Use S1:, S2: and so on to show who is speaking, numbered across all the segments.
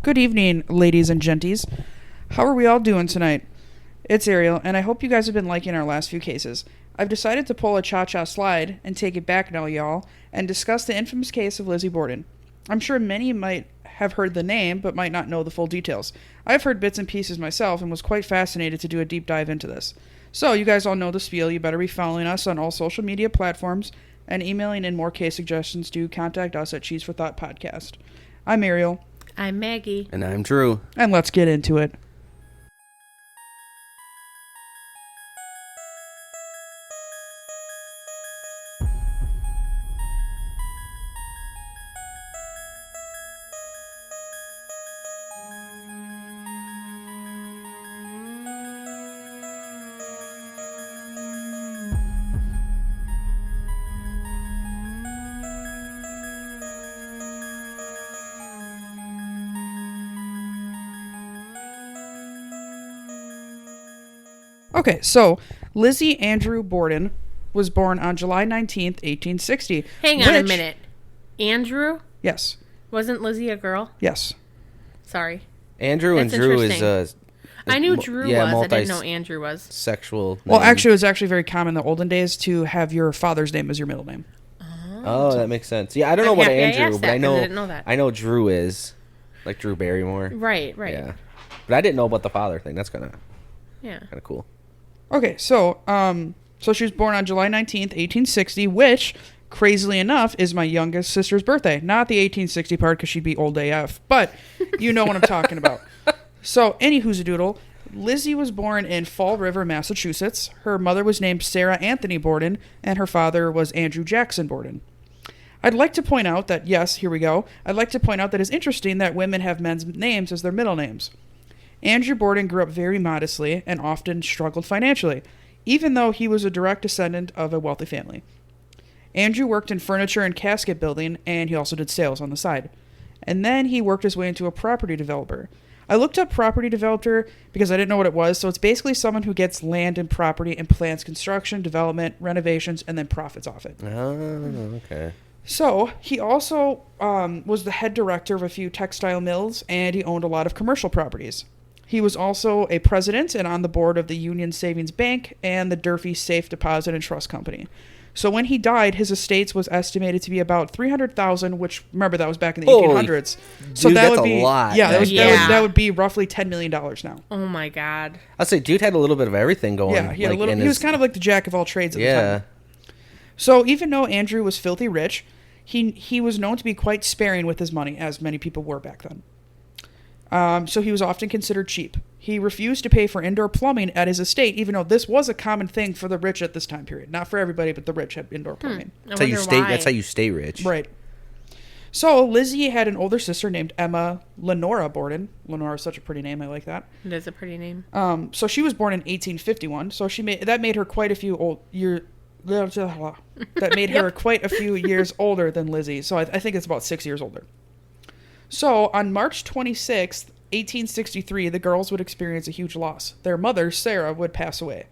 S1: Good evening, ladies and genties. How are we all doing tonight? It's Ariel, and I hope you guys have been liking our last few cases. I've decided to pull a cha-cha slide and take it back now, y'all, and discuss the infamous case of Lizzie Borden. I'm sure many might have heard the name, but might not know the full details. I've heard bits and pieces myself and was quite fascinated to do a deep dive into this. So, you guys all know the spiel. You better be following us on all social media platforms and emailing in more case suggestions to contact us at Cheese for Thought Podcast. I'm Ariel.
S2: I'm Maggie.
S3: And I'm Drew.
S1: And let's get into it. Okay, so Lizzie Andrew Borden was born on July 19th, 1860.
S2: Hang on a minute. Andrew?
S1: Yes.
S2: Wasn't Lizzie a girl?
S1: Yes.
S2: Sorry.
S3: Andrew
S2: That's
S3: and Drew is
S2: I knew Drew was. I didn't know Andrew was.
S3: Sexual.
S1: Well, actually, it was actually very common in the olden days to have your father's name as your middle name.
S3: Oh, that makes sense. Yeah, I don't know about Andrew, but I
S2: didn't know that.
S3: I know Drew is. Like Drew Barrymore.
S2: Right.
S3: Yeah. But I didn't know about the father thing. That's kind of cool.
S1: Okay, so she was born on July 19th, 1860, which, crazily enough, is my youngest sister's birthday. Not the 1860 part, because she'd be old AF, but you know what I'm talking about. So, any who's-a-doodle, Lizzie was born in Fall River, Massachusetts. Her mother was named Sarah Anthony Borden, and her father was Andrew Jackson Borden. I'd like to point out that, yes, here we go, it's interesting that women have men's names as their middle names. Andrew Borden grew up very modestly and often struggled financially, even though he was a direct descendant of a wealthy family. Andrew worked in furniture and casket building, and he also did sales on the side. And then he worked his way into a property developer. I looked up property developer because I didn't know what it was, so it's basically someone who gets land and property and plans construction, development, renovations, and then profits off it.
S3: Oh, okay.
S1: So, he also was the head director of a few textile mills, and he owned a lot of commercial properties. He was also a president and on the board of the Union Savings Bank and the Durfee Safe Deposit and Trust Company. So when he died, his estates was estimated to be about $300,000, which, remember, that was back in the 1800s. So
S3: dude,
S1: that
S3: that's
S1: would be
S3: a lot.
S1: Yeah, that would be roughly $10 million now.
S2: Oh my God.
S3: I'd say dude had a little bit of everything going.
S1: Yeah, he was kind of like the jack of all trades at the time.
S3: Yeah.
S1: So even though Andrew was filthy rich, he was known to be quite sparing with his money, as many people were back then. So he was often considered cheap. He refused to pay for indoor plumbing at his estate, even though this was a common thing for the rich at this time period. Not for everybody, but the rich had indoor plumbing.
S3: That's how you stay rich.
S1: Right. So Lizzie had an older sister named Emma Lenora Borden. Lenora is such a pretty name. I like that.
S2: It is a pretty name.
S1: So she was born in 1851. So that made her quite a few years older than Lizzie. So I think it's about 6 years older. So, on March 26th, 1863, the girls would experience a huge loss. Their mother, Sarah, would pass away.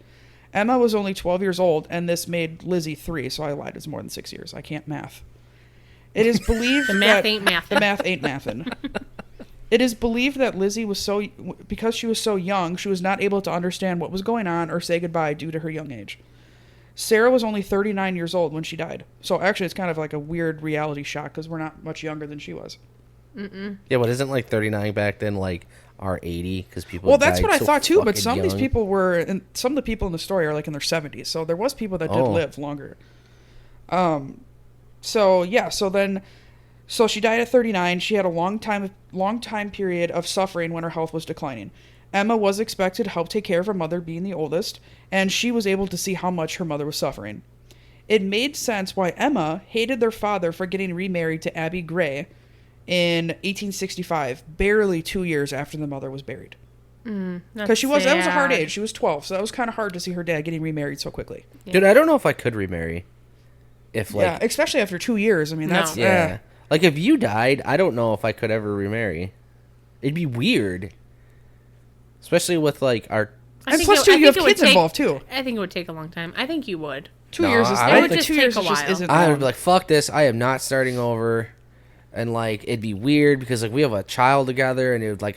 S1: Emma was only 12 years old, and this made Lizzie 3, so I lied. It's more than 6 years. I can't math. It is believed
S2: The math ain't mathin'.
S1: The math ain't mathin'. It is believed that Lizzie because she was so young, she was not able to understand what was going on or say goodbye due to her young age. Sarah was only 39 years old when she died. So, actually, it's kind of like a weird reality shock, because we're not much younger than she was.
S3: Yeah, but isn't 39 back then our 80? Because people.
S1: Well, that's what I thought too. But some
S3: young.
S1: of these people were, and some of the people in the story are in their 70s. So there was people that did live longer. So she died at 39. She had a long time period of suffering when her health was declining. Emma was expected to help take care of her mother, being the oldest, and she was able to see how much her mother was suffering. It made sense why Emma hated their father for getting remarried to Abby Gray in 1865, barely 2 years after the mother was buried. Because that was a hard age. She was 12, so that was kind of hard to see her dad getting remarried so quickly.
S2: Yeah.
S3: Dude, I don't know if I could remarry.
S1: Especially after 2 years. I mean, that's...
S3: Yeah. If you died, I don't know if I could ever remarry. It'd be weird. Especially with, our...
S1: And plus, you have kids involved, too.
S2: I think it would take a long time. I think you would.
S1: 2 years is...
S2: It would just take a while.
S1: Isn't
S3: I would be like, fuck this. I am not starting over. and like it'd be weird because like we have a child together, and it would like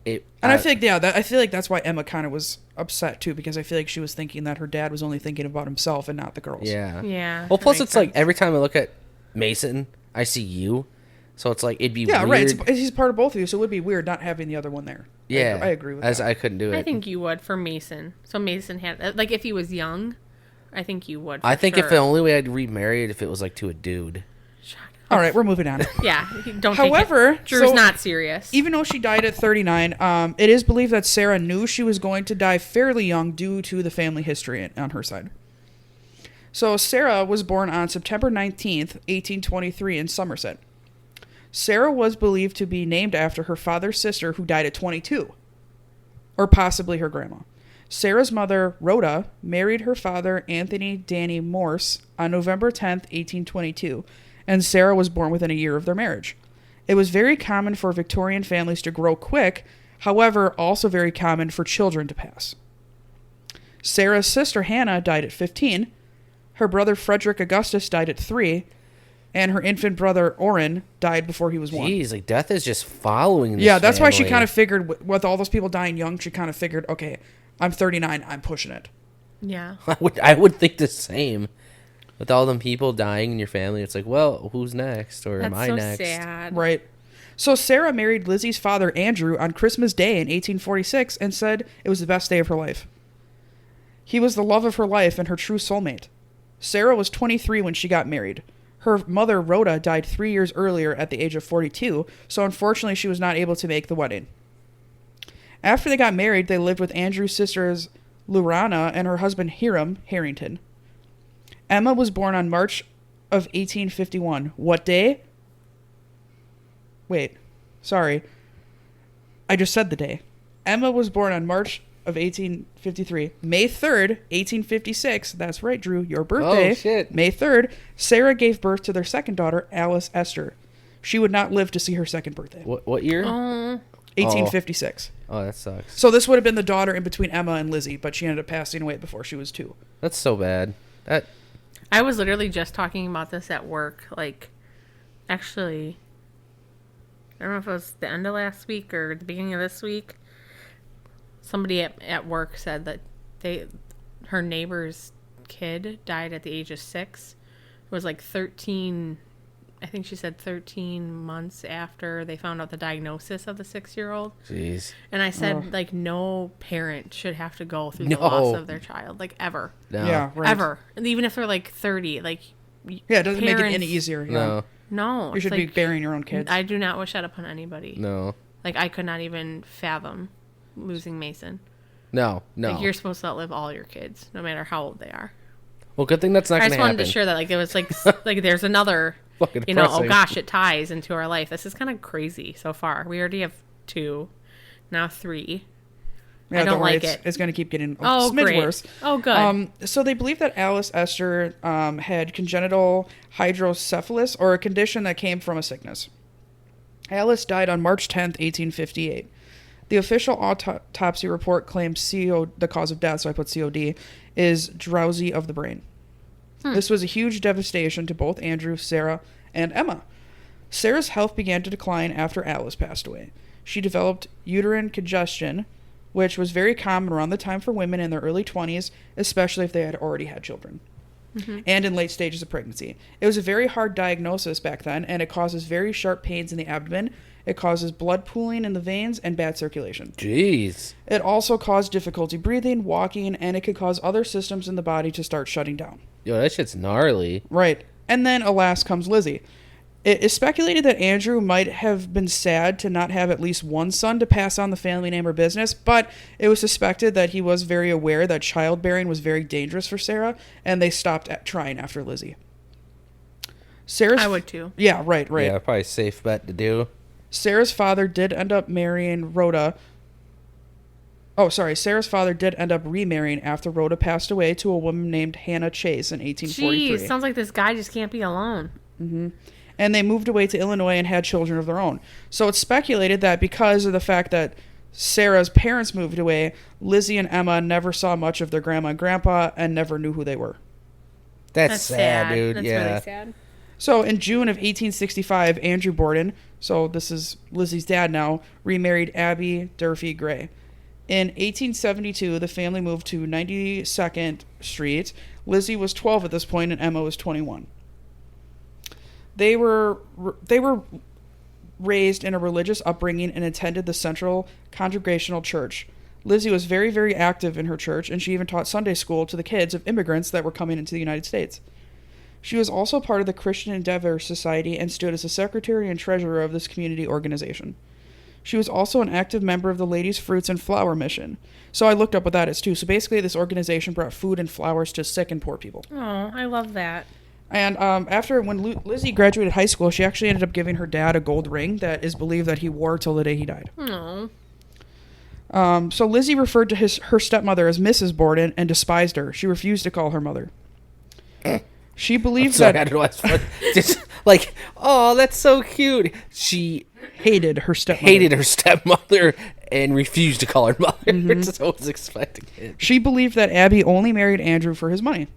S3: it.
S1: And I feel like I feel like that's why Emma kind of was upset too, because I feel like she was thinking that her dad was only thinking about himself and not the girls.
S3: Yeah.
S2: Yeah.
S3: Well,
S2: that
S3: plus
S2: makes
S3: it's like
S2: sense.
S3: every time I look at Mason, I see you, so it's like it'd be
S1: Yeah,
S3: weird.
S1: right. He's part of both of you, so it would be weird not having the other one there.
S3: Yeah,
S1: I agree with
S3: as
S1: that.
S3: I couldn't do it.
S2: I think you would for Mason. So Mason had like if he was young, I think you would. For
S3: I think if
S2: sure.
S3: the only way I'd remarry it if it was like to a dude.
S1: All right, we're moving on.
S2: Yeah. Don't.
S1: However,
S2: take it. Drew's
S1: so-
S2: not serious.
S1: Even though she died at 39, it is believed that Sarah knew she was going to die fairly young due to the family history on her side. So Sarah was born on September 19th, 1823 in Somerset. Sarah was believed to be named after her father's sister who died at 22, or possibly her grandma. Sarah's mother, Rhoda, married her father, Anthony Danny Morse, on November 10th, 1822, and Sarah was born within a year of their marriage. It was very common for Victorian families to grow quick, however, also very common for children to pass. Sarah's sister Hannah died at 15, her brother Frederick Augustus died at 3, and her infant brother Orrin died before he was 1.
S3: Jeez, like death is just following this
S1: Yeah, that's why she
S3: family.
S1: kind of figured, with all those people dying young, she kind of figured, okay, I'm 39, I'm pushing it.
S2: Yeah.
S3: I would think the same. With all them people dying in your family, it's like, well, who's next, or
S2: That's
S3: am I
S2: so
S3: next?
S2: sad.
S1: Right. So Sarah married Lizzie's father, Andrew, on Christmas Day in 1846 and said it was the best day of her life. He was the love of her life and her true soulmate. Sarah was 23 when she got married. Her mother, Rhoda, died 3 years earlier at the age of 42, so unfortunately she was not able to make the wedding. After they got married, they lived with Andrew's sisters, Lurana, and her husband, Hiram Harrington. Emma was born on March of 1851. What day? Wait, sorry. I just said the day. Emma was born on March of 1853. May 3rd, 1856. That's right, Drew. Your birthday.
S3: Oh, shit.
S1: May 3rd. Sarah gave birth to their second daughter, Alice Esther. She would not live to see her second birthday.
S3: What year?
S2: Oh.
S1: 1856.
S3: Oh, that sucks.
S1: So this would have been the daughter in between Emma and Lizzie, but she ended up passing away before she was 2.
S3: That's so bad. That
S2: I was literally just talking about this at work. Like, actually, I don't know if it was the end of last week or the beginning of this week. Somebody at work said that her neighbor's kid died at the age of 6. It was like 13, I think she said 13 months after they found out the diagnosis of the 6-year-old.
S3: jeez.
S2: And I said, like, no parent should have to go through
S3: No.
S2: the loss of their child, like, ever.
S3: No.
S1: Yeah, right.
S2: Ever. And even if they're, like, 30, like,
S1: Yeah, it doesn't make it any
S2: parents-
S1: easier. You
S3: No.
S1: know?
S2: No.
S1: You
S2: it's
S1: should be
S2: like,
S1: burying your own kids.
S2: I do not wish that upon anybody.
S3: No.
S2: Like, I could not even fathom losing Mason.
S3: No.
S2: Like, you're supposed to outlive all your kids, no matter how old they are.
S3: Well, good thing that's not
S2: I
S3: going
S2: just
S3: to happen.
S2: wanted to share that. Like, it was like, like there's another,
S3: Fucking
S2: you know, oh
S3: depressing.
S2: gosh, it ties into our life. This is kind of crazy so far. We already have 2, now 3.
S1: Yeah,
S2: I don't
S1: worry,
S2: like
S1: it's,
S2: it.
S1: It's going to keep getting
S2: Oh,
S1: smidge
S2: great.
S1: worse.
S2: Oh, good.
S1: So they believe that Alice Esther had congenital hydrocephalus, or a condition that came from a sickness. Alice died on March 10th, 1858. The official autopsy report claims the cause of death, so I put COD, is drowsy of the brain. This was a huge devastation to both Andrew, Sarah, and Emma. Sarah's health began to decline after Alice passed away. She developed uterine congestion, which was very common around the time for women in their early 20s, especially if they had already had children, and in late stages of pregnancy. It was a very hard diagnosis back then, and it causes very sharp pains in the abdomen. It causes blood pooling in the veins and bad circulation.
S3: Jeez.
S1: It also caused difficulty breathing, walking, and it could cause other systems in the body to start shutting down.
S3: Yo, that shit's gnarly.
S1: Right. And then, alas, comes Lizzie. It is speculated that Andrew might have been sad to not have at least one son to pass on the family name or business, but it was suspected that he was very aware that childbearing was very dangerous for Sarah, and they stopped trying after Lizzie. Sarah's...
S2: I would too.
S1: Yeah, right.
S3: Yeah, probably a safe bet to do.
S1: Sarah's father did end up marrying Rhoda. Oh, sorry. Sarah's father did end up remarrying after Rhoda passed away to a woman named Hannah Chase in 1843.
S2: Jeez, sounds like this guy just can't be alone.
S1: And they moved away to Illinois and had children of their own. So it's speculated that because of the fact that Sarah's parents moved away, Lizzie and Emma never saw much of their grandma and grandpa and never knew who they were.
S3: That's sad, dude.
S2: That's
S3: yeah.
S2: really sad.
S1: So in June of 1865, Andrew Borden, so this is Lizzie's dad now, remarried Abby Durfee Gray. In 1872, the family moved to 92nd Street. Lizzie was 12 at this point, and Emma was 21. They were raised in a religious upbringing and attended the Central Congregational Church. Lizzie was very, very active in her church, and she even taught Sunday school to the kids of immigrants that were coming into the United States. She was also part of the Christian Endeavor Society and stood as the secretary and treasurer of this community organization. She was also an active member of the Ladies' Fruits and Flower Mission. So I looked up what that is, too. So basically, this organization brought food and flowers to sick and poor people.
S2: Oh, I love that.
S1: And when Lizzie graduated high school, she actually ended up giving her dad a gold ring that is believed that he wore till the day he died.
S2: Oh.
S1: So Lizzie referred to her stepmother as Mrs. Borden and despised her. She refused to call her mother. She believed
S3: I
S1: that...
S3: don't know, it's fun. Just like, oh, that's so cute. She
S1: hated her stepmother.
S3: And refused to call her mother. Mm-hmm. So I was expecting it.
S1: She believed that Abby only married Andrew for his money.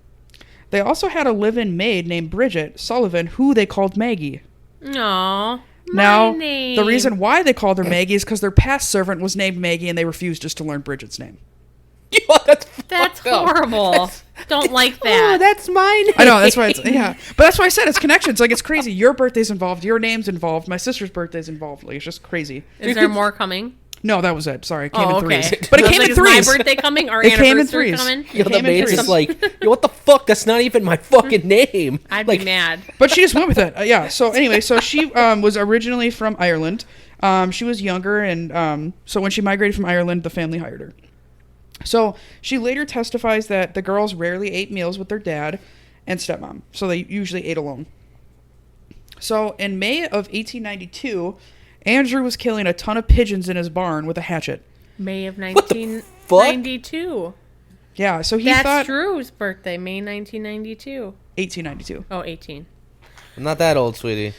S1: They also had a live-in maid named Bridget Sullivan, who they called Maggie.
S2: Aww.
S1: Now,
S2: name.
S1: The reason why they called her Maggie is because their past servant was named Maggie, and they refused just to learn Bridget's name.
S3: Yo,
S2: that's horrible. Don't like that.
S3: Oh, that's my name.
S1: I know, that's why it's, yeah. But that's why I said it's connections. Like, it's crazy. Your birthday's involved. Your name's involved. My sister's birthday's involved. Like, it's just crazy.
S2: Is there more coming?
S1: No, that was it. Sorry, it came in
S3: okay.
S1: threes. But it came in threes.
S2: Is my birthday coming? Our
S1: it came in
S2: anniversary
S1: threes.
S2: coming?
S3: Yo, the maid's just like, yo, what the fuck? That's not even my fucking name.
S2: I'd
S1: like,
S2: be mad.
S1: But she just went with it. Yeah. So anyway, so she was originally from Ireland. She was younger, and so when she migrated from Ireland, the family hired her. So she later testifies that the girls rarely ate meals with their dad and stepmom. So they usually ate alone. So in May of 1892... Andrew was killing a ton of pigeons in his barn with a hatchet.
S2: May of 1992.
S1: Yeah, so
S2: That's Drew's birthday, May 1992.
S1: 1892.
S2: Oh, 18.
S3: I'm not that old, sweetie.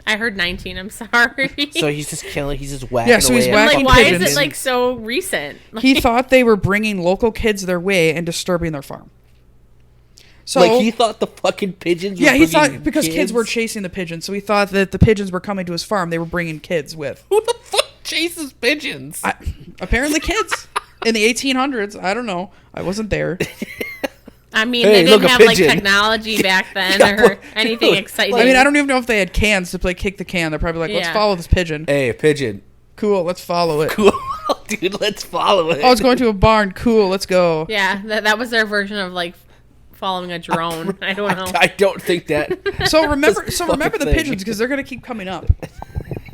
S2: I heard 19, I'm sorry.
S3: So he's just killing, he's just whacking
S1: Yeah, so he's
S3: away.
S1: whacking
S2: why
S1: pigeons.
S2: is it like so recent?
S1: He thought they were bringing local kids their way and disturbing their farm. So,
S3: like, he thought the fucking pigeons were
S1: he thought,
S3: bringing
S1: because kids were chasing the pigeons, so he thought that the pigeons were coming to his farm, they were bringing kids with.
S3: Who the fuck chases pigeons?
S1: Apparently kids. In the 1800s, I don't know. I wasn't there.
S2: I mean, they didn't have, like, technology back then or anything exciting.
S1: I mean, I don't even know if they had cans to play kick the can. They're probably like, let's follow this pigeon.
S3: Hey, pigeon.
S1: Cool, let's follow it.
S3: Cool. Dude, let's follow it.
S1: Oh, it's going to a barn. Cool, let's go.
S2: Yeah, that was their version of, like, following a drone. I don't know.
S3: I don't think that.
S1: So remember the pigeons, because they're going to keep coming up.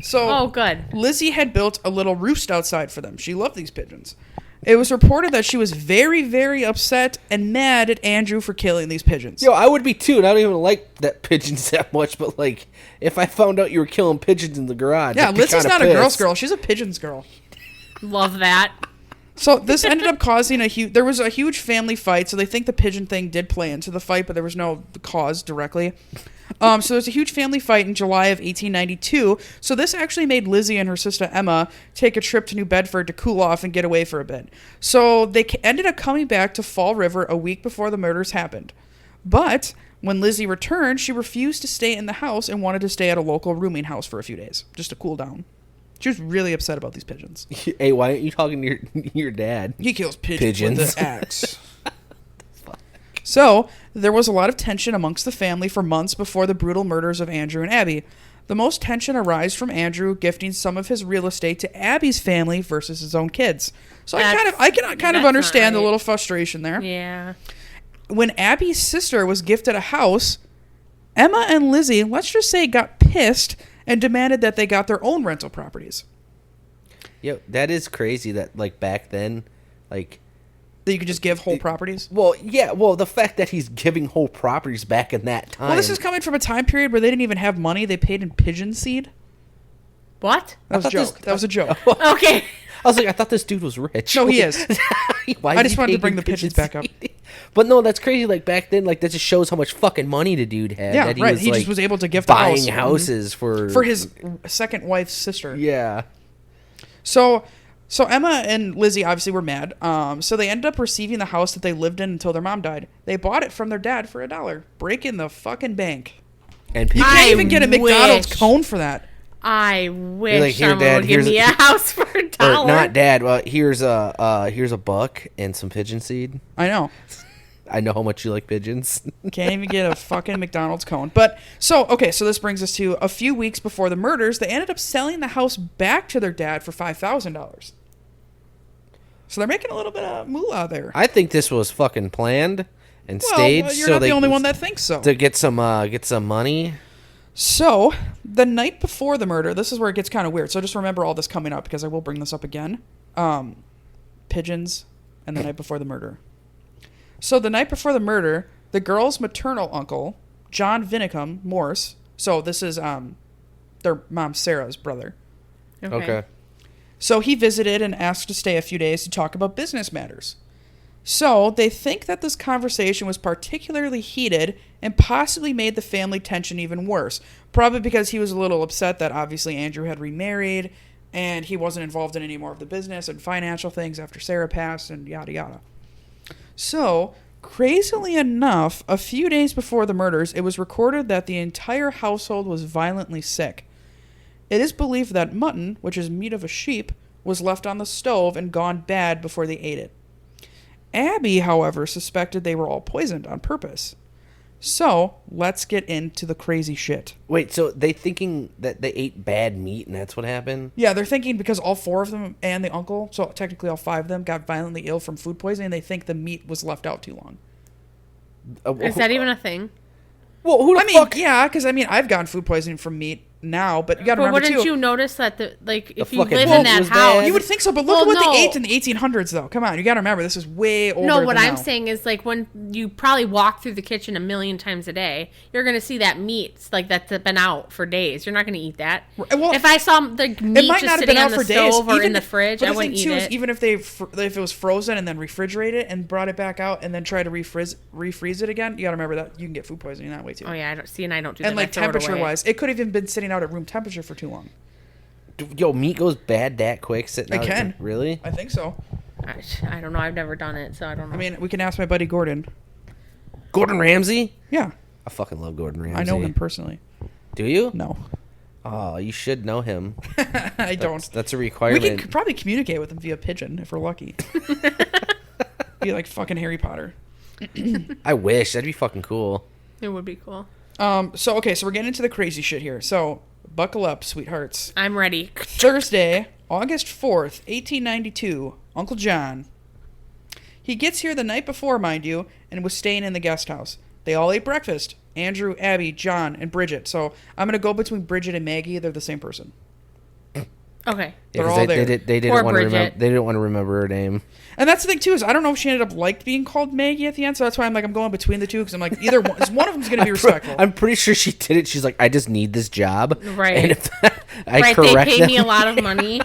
S1: So
S2: good.
S1: Lizzie had built a little roost outside for them. She loved these pigeons. It was reported that she was very, very upset and mad at Andrew for killing these pigeons.
S3: Yo, I would be too, and I don't even like that pigeons that much, but, like, if I found out you were killing pigeons in the garage,
S1: yeah,
S3: I'd be
S1: Lizzie's not
S3: pissed.
S1: a girl's girl. She's a pigeon's girl.
S2: Love that.
S1: So this ended up causing there was a huge family fight, so they think the pigeon thing did play into the fight, but there was no cause directly. So there's a huge family fight in July of 1892. So this actually made Lizzie and her sister Emma take a trip to New Bedford to cool off and get away for a bit. So they ended up coming back to Fall River a week before the murders happened. But when Lizzie returned, she refused to stay in the house and wanted to stay at a local rooming house for a few days, just to cool down. She was really upset about these pigeons.
S3: Hey, why aren't you talking to your dad?
S1: He kills pigeons with an axe. So, there was a lot of tension amongst the family for months before the brutal murders of Andrew and Abby. The most tension arose from Andrew gifting some of his real estate to Abby's family versus his own kids. So I can kind of understand the little frustration there.
S2: Yeah.
S1: When Abby's sister was gifted a house, Emma and Lizzie, let's just say, got pissed and demanded that they got their own rental properties.
S3: Yo, that is crazy that, like, back then, like...
S1: That you could just give whole properties?
S3: Well, yeah, the fact that he's giving whole properties back in that time...
S1: Well, this is coming from a time period where they didn't even have money. They paid in pigeon seed.
S2: What?
S1: That was a joke. That was a joke.
S2: Okay.
S3: I was like, I thought this dude was rich.
S1: No, he is.
S3: I
S1: just wanted to bring the pigeons back up.
S3: But no, that's crazy. Like, back then, like, that just shows how much fucking money the dude had.
S1: Yeah,
S3: that he
S1: right.
S3: was,
S1: He
S3: like,
S1: just was able to gift
S3: buying
S1: a house
S3: houses for
S1: his second wife's sister.
S3: Yeah.
S1: So Emma and Lizzie obviously were mad. So they ended up receiving the house that they lived in until their mom died. They bought it from their dad for $1, breaking the fucking bank.
S3: And
S1: You
S3: pigeons.
S1: can't even get a McDonald's
S2: wish.
S1: cone for that.
S2: I wish
S3: like, "Here,
S2: someone
S3: Dad,
S2: would give
S3: here's
S2: me
S3: a-"
S2: a house for $1.
S3: Or not, Dad. Well, here's a buck and some pigeon seed.
S1: I know.
S3: I know how much you like pigeons.
S1: Can't even get a fucking McDonald's cone. But so this brings us to a few weeks before the murders. They ended up selling the house back to their dad for $5,000. So they're making a little bit of moolah there.
S3: I think this was fucking planned and staged.
S1: Well, you're
S3: so
S1: not the only one that thinks so.
S3: to get some money.
S1: So, the night before the murder, this is where it gets kind of weird. So just remember all this coming up because I will bring this up again. Pigeons and the night before the murder. So the night before the murder, the girl's maternal uncle, John Vinicum Morse. So this is their mom Sarah's brother.
S3: Okay.
S1: So he visited and asked to stay a few days to talk about business matters. So they think that this conversation was particularly heated and possibly made the family tension even worse. Probably because he was a little upset that obviously Andrew had remarried and he wasn't involved in any more of the business and financial things after Sarah passed and yada yada. So, crazily enough, a few days before the murders, it was recorded that the entire household was violently sick. It is believed that mutton, which is meat of a sheep, was left on the stove and gone bad before they ate it. Abby, however, suspected they were all poisoned on purpose. So, let's get into the crazy shit.
S3: Wait, so they thinking that they ate bad meat and that's what happened?
S1: Yeah, they're thinking because all four of them and the uncle, so technically all five of them, got violently ill from food poisoning, they think the meat was left out too long.
S2: Is that even a thing?
S3: Well, who the
S1: I mean,
S3: fuck?
S1: yeah, because I've gotten food poisoning from meat now, but you got to
S2: But
S1: remember
S2: wouldn't
S1: too.
S2: you notice that if you
S3: fucking
S2: live
S3: meat
S2: in that
S3: was
S2: house,
S3: bad?
S1: You would think so, but look
S2: Well,
S1: at what
S2: no.
S1: they ate in the 1800s, though. Come on, you got to remember this is way older.
S2: No, what
S1: than
S2: I'm
S1: now.
S2: saying is like when you probably walk through the kitchen a million times a day, you're gonna see that meat like that's been out for days. You're not gonna eat that.
S1: Well,
S2: if I saw the
S1: it
S2: meat
S1: might
S2: just
S1: not have
S2: sitting
S1: been
S2: on
S1: out
S2: the
S1: for days,
S2: stove or
S1: even
S2: in the fridge,
S1: But
S2: I
S1: the
S2: wouldn't
S1: thing
S2: eat
S1: too
S2: it.
S1: is even if if it was frozen and then refrigerated and brought it back out and then try to refreeze it again, you got to remember that you can get food poisoning that way too.
S2: Oh yeah, I don't see, and I don't do that.
S1: And like
S2: I throw it away.
S1: temperature wise, it could have even been sitting out at room temperature for too long.
S3: Yo, meat goes bad that quick sitting
S1: It
S3: out.
S1: can.
S3: Really?
S1: I think so.
S2: I don't know. I've never done it, so I don't know.
S1: I mean, we can ask my buddy Gordon.
S3: Gordon Ramsay?
S1: Yeah,
S3: I fucking love Gordon Ramsay.
S1: I know him personally.
S3: Do you?
S1: No,
S3: Oh, you should know him.
S1: I don't.
S3: That's a
S1: We
S3: requirement.
S1: can probably communicate with him via pigeon if we're lucky. Be like fucking Harry Potter.
S3: I wish. That'd be fucking cool.
S2: it would be cool.
S1: So we're getting into the crazy shit here. So buckle up, sweethearts.
S2: I'm ready.
S1: Thursday, August 4th, 1892, Uncle John. He gets here the night before, mind you, and was staying in the guest house. They all ate breakfast. Andrew, Abby, John, and Bridget. So I'm going to go between Bridget and Maggie. They're the same person.
S2: Okay.
S1: They're
S3: 'cause
S1: all
S3: they,
S1: there.
S3: They didn't
S2: Poor
S3: want to remember.
S2: Bridget.
S3: They didn't want to remember her name.
S1: And that's the thing, too, is I don't know if she ended up liked being called Maggie at the end. So that's why I'm going between the two. Because I'm like, either one of them's going to be respectful.
S3: I'm pretty sure she did it. She's like, I just need this job.
S2: Right.
S3: And if I
S2: Right.
S3: correct
S2: They pay
S3: them,
S2: me a lot of money.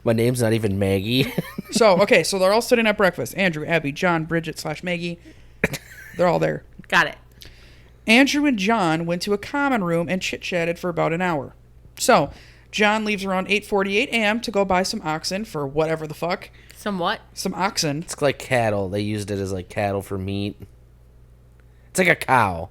S3: my name's not even Maggie.
S1: So they're all sitting at breakfast. Andrew, Abby, John, Bridget / Maggie. They're all there.
S2: Got it.
S1: Andrew and John went to a common room and chit-chatted for about an hour. So, John leaves around 8:48 a.m. to go buy some oxen for whatever the fuck.
S2: Somewhat.
S1: Some oxen.
S3: It's like cattle. They used it as like cattle for meat. It's like a cow.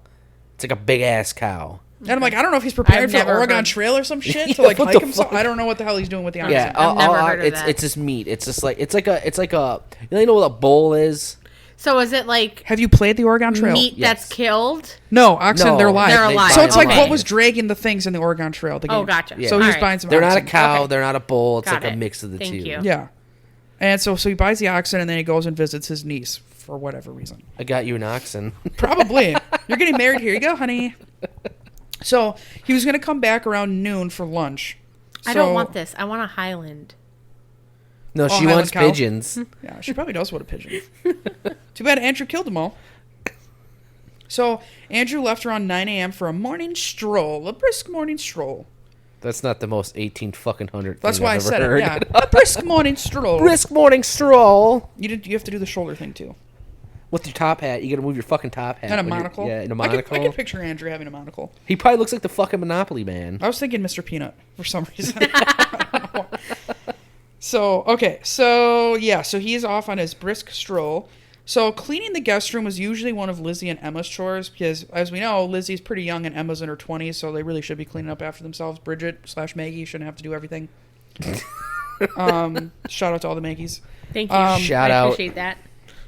S3: It's like a big ass cow.
S1: And I'm like, I don't know if he's prepared
S2: I've
S1: for the
S2: never
S1: Oregon
S2: heard-
S1: Trail or some shit to
S3: Yeah,
S1: like
S3: what
S1: hike
S3: the
S1: himself.
S3: fuck?
S1: I don't know what the hell he's doing with the oxen.
S3: Yeah,
S2: I've never heard of
S3: it's
S2: that.
S3: it's just meat. It's just like it's like a you know what a bowl is?
S2: So is it like
S1: Have you played the Oregon Trail?
S2: meat
S3: Yes.
S2: that's killed?
S1: No, oxen,
S3: No,
S1: they're alive.
S2: They're alive.
S1: So it's like
S2: Okay.
S1: what was dragging the things in the Oregon Trail. The game.
S2: Oh, gotcha.
S3: Yeah.
S1: So he was
S2: Alright.
S1: buying some
S3: They're not a
S1: oxen.
S3: cow.
S2: Okay.
S3: They're not a bowl. It's
S2: Got
S3: like a
S2: it.
S3: mix of the
S2: Thank
S3: two.
S2: you.
S1: Yeah. And so he buys the oxen and then he goes and visits his niece for whatever reason.
S3: I got you an oxen.
S1: Probably. You're getting married. Here you go, honey. So he was going to come back around noon for lunch.
S2: I don't want this. I want a Highland.
S3: No, she
S1: Highland
S3: wants
S1: cow?
S3: pigeons.
S1: Yeah, she probably knows what a pigeon is. Too bad Andrew killed them all. So Andrew left around 9 a.m. for a morning stroll, a brisk morning stroll.
S3: That's not the most 18 fucking hundred.
S1: That's why I
S3: I've ever
S1: said
S3: heard.
S1: it. Yeah, a brisk morning stroll.
S3: Brisk morning stroll
S1: You have to do the shoulder thing too.
S3: with your top hat. You got to move your fucking top hat
S1: And a
S3: when you're-
S1: monocle.
S3: Yeah, and a
S1: I
S3: monocle.
S1: could picture Andrew having a monocle.
S3: He probably looks like the fucking Monopoly man.
S1: I was thinking Mr. Peanut for some reason. So he's off on his brisk stroll. So cleaning the guest room was usually one of Lizzie and Emma's chores because, as we know, Lizzie's pretty young and Emma's in her 20s, so they really should be cleaning up after themselves. Bridget/Maggie shouldn't have to do everything. Shout out to all the Maggies.
S2: Thank you.
S3: Shout
S2: I
S3: out.
S2: appreciate that.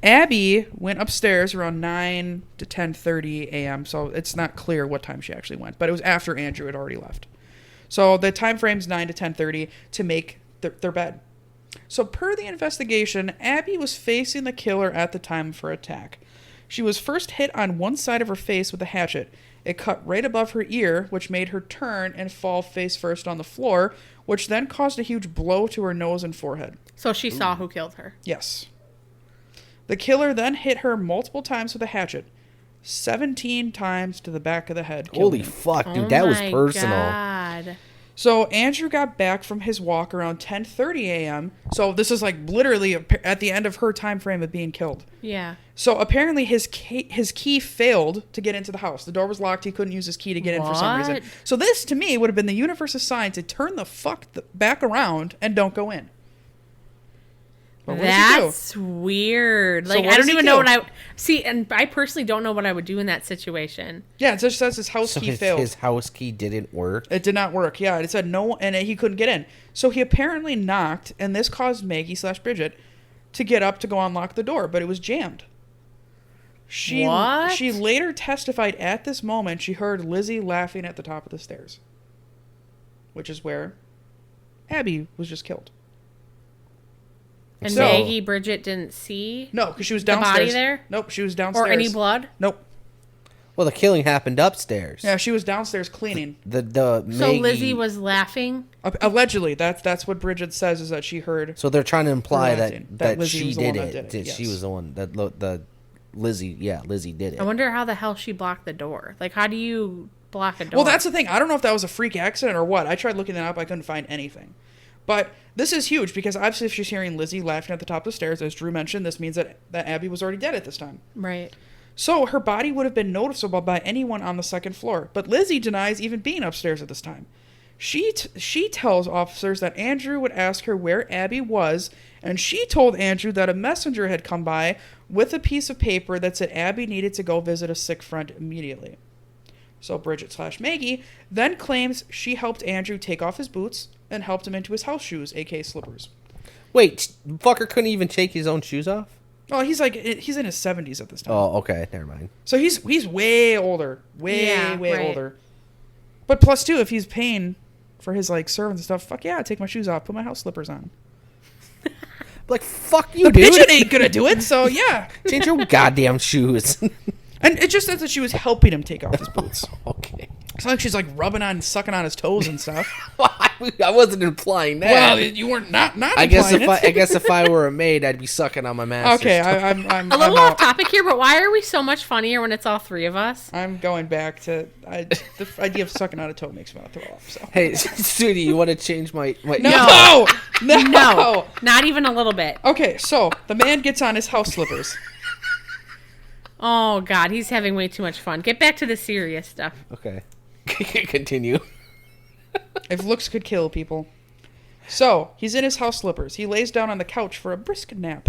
S1: Abby went upstairs around 9 to 10:30 a.m., so it's not clear what time she actually went, but it was after Andrew had already left. So the time frame's 9 to 10:30 to make their bed. So per the investigation, Abby was facing the killer at the time of her attack. She was first hit on one side of her face with a hatchet. It cut right above her ear, which made her turn and fall face first on the floor, which then caused a huge blow to her nose and forehead.
S2: So she saw who killed her.
S1: Yes. The killer then hit her multiple times with a hatchet. 17 times to the back of the head.
S3: Holy fuck, dude, that was personal.
S2: God.
S1: So Andrew got back from his walk around 10:30 a.m. So this is like literally at the end of her time frame of being killed.
S2: Yeah.
S1: So apparently his key failed to get into the house. The door was locked. He couldn't use his key to get in for some reason.
S2: What?
S1: So this, to me, would have been the universe's sign to turn the fuck back around and don't go in. But what does he do?
S2: That's weird.
S1: So
S2: Like,
S1: what
S2: I
S1: does
S2: don't
S1: he
S2: even know
S1: do?
S2: what I... See, and I personally don't know what I would do in that situation.
S1: Yeah, it just says his house
S3: So
S1: key failed.
S3: his house key didn't work.
S1: It did not work. Yeah, it said no, and he couldn't get in. So he apparently knocked, and this caused Maggie/Bridget to get up to go unlock the door, but it was jammed.
S2: What?
S1: She later testified at this moment she heard Lizzie laughing at the top of the stairs, which is where Abby was just killed.
S2: And
S1: So-
S2: Maggie Bridget didn't see
S1: No, because she was
S2: the
S1: downstairs.
S2: body there?
S1: Nope, she was downstairs.
S2: Or any blood?
S1: Nope.
S3: Well, the killing happened upstairs.
S1: Yeah, she was downstairs cleaning.
S3: The
S2: So
S3: Maggie,
S2: Lizzie was laughing?
S1: Allegedly, that's what Bridget says, is that she heard.
S3: So they're trying to imply
S1: Realizing
S3: that,
S1: that Lizzie
S3: she
S1: was the one
S3: did
S1: that
S3: it.
S1: did it,
S3: That she
S1: yes.
S3: was the one that the Lizzie. Yeah, Lizzie did it.
S2: I wonder how the hell she blocked the door. Like, how do you block a door?
S1: Well, that's the thing. I don't know if that was a freak accident or what. I tried looking that up. I couldn't find anything. But this is huge because obviously if she's hearing Lizzie laughing at the top of the stairs, as Drew mentioned, this means that Abby was already dead at this time.
S2: Right.
S1: So her body would have been noticeable by anyone on the second floor. But Lizzie denies even being upstairs at this time. She tells officers that Andrew would ask her where Abby was, and she told Andrew that a messenger had come by with a piece of paper that said Abby needed to go visit a sick friend immediately. So Bridget/Maggie then claims she helped Andrew take off his boots and helped him into his house shoes, aka slippers.
S3: Wait, fucker couldn't even take his own shoes off?
S1: Oh, he's in his 70s at this time.
S3: Oh, okay, never mind.
S1: So he's way older, way
S2: right.
S1: older. But plus two, if he's paying for his like servants and stuff, fuck yeah, I'd take my shoes off, put my house slippers on.
S3: Like, fuck you,
S1: The
S3: dude.
S1: bitch ain't gonna do it, so yeah.
S3: Change your goddamn shoes.
S1: And it just says that she was helping him take off his boots.
S3: Okay.
S1: It's not like she's like rubbing on, sucking on his toes and stuff.
S3: I wasn't implying that.
S1: Well, you weren't not.
S3: I guess
S1: implying it.
S3: if I were a maid, I'd be sucking on my master's
S1: Okay,
S3: toe.
S1: I'm
S2: A little
S1: I'm
S2: off
S1: out.
S2: topic here, but why are we so much funnier when it's all three of us?
S1: I'm going back to the idea of sucking on a toe makes me want to throw up. So
S3: Hey, Sudie, you want to change my...
S1: no.
S2: No, not even a little bit.
S1: Okay, so the man gets on his house slippers.
S2: Oh, God, he's having way too much fun. Get back to the serious stuff.
S3: Okay. Continue.
S1: If looks could kill people. So he's in his house slippers. He lays down on the couch for a brisk nap.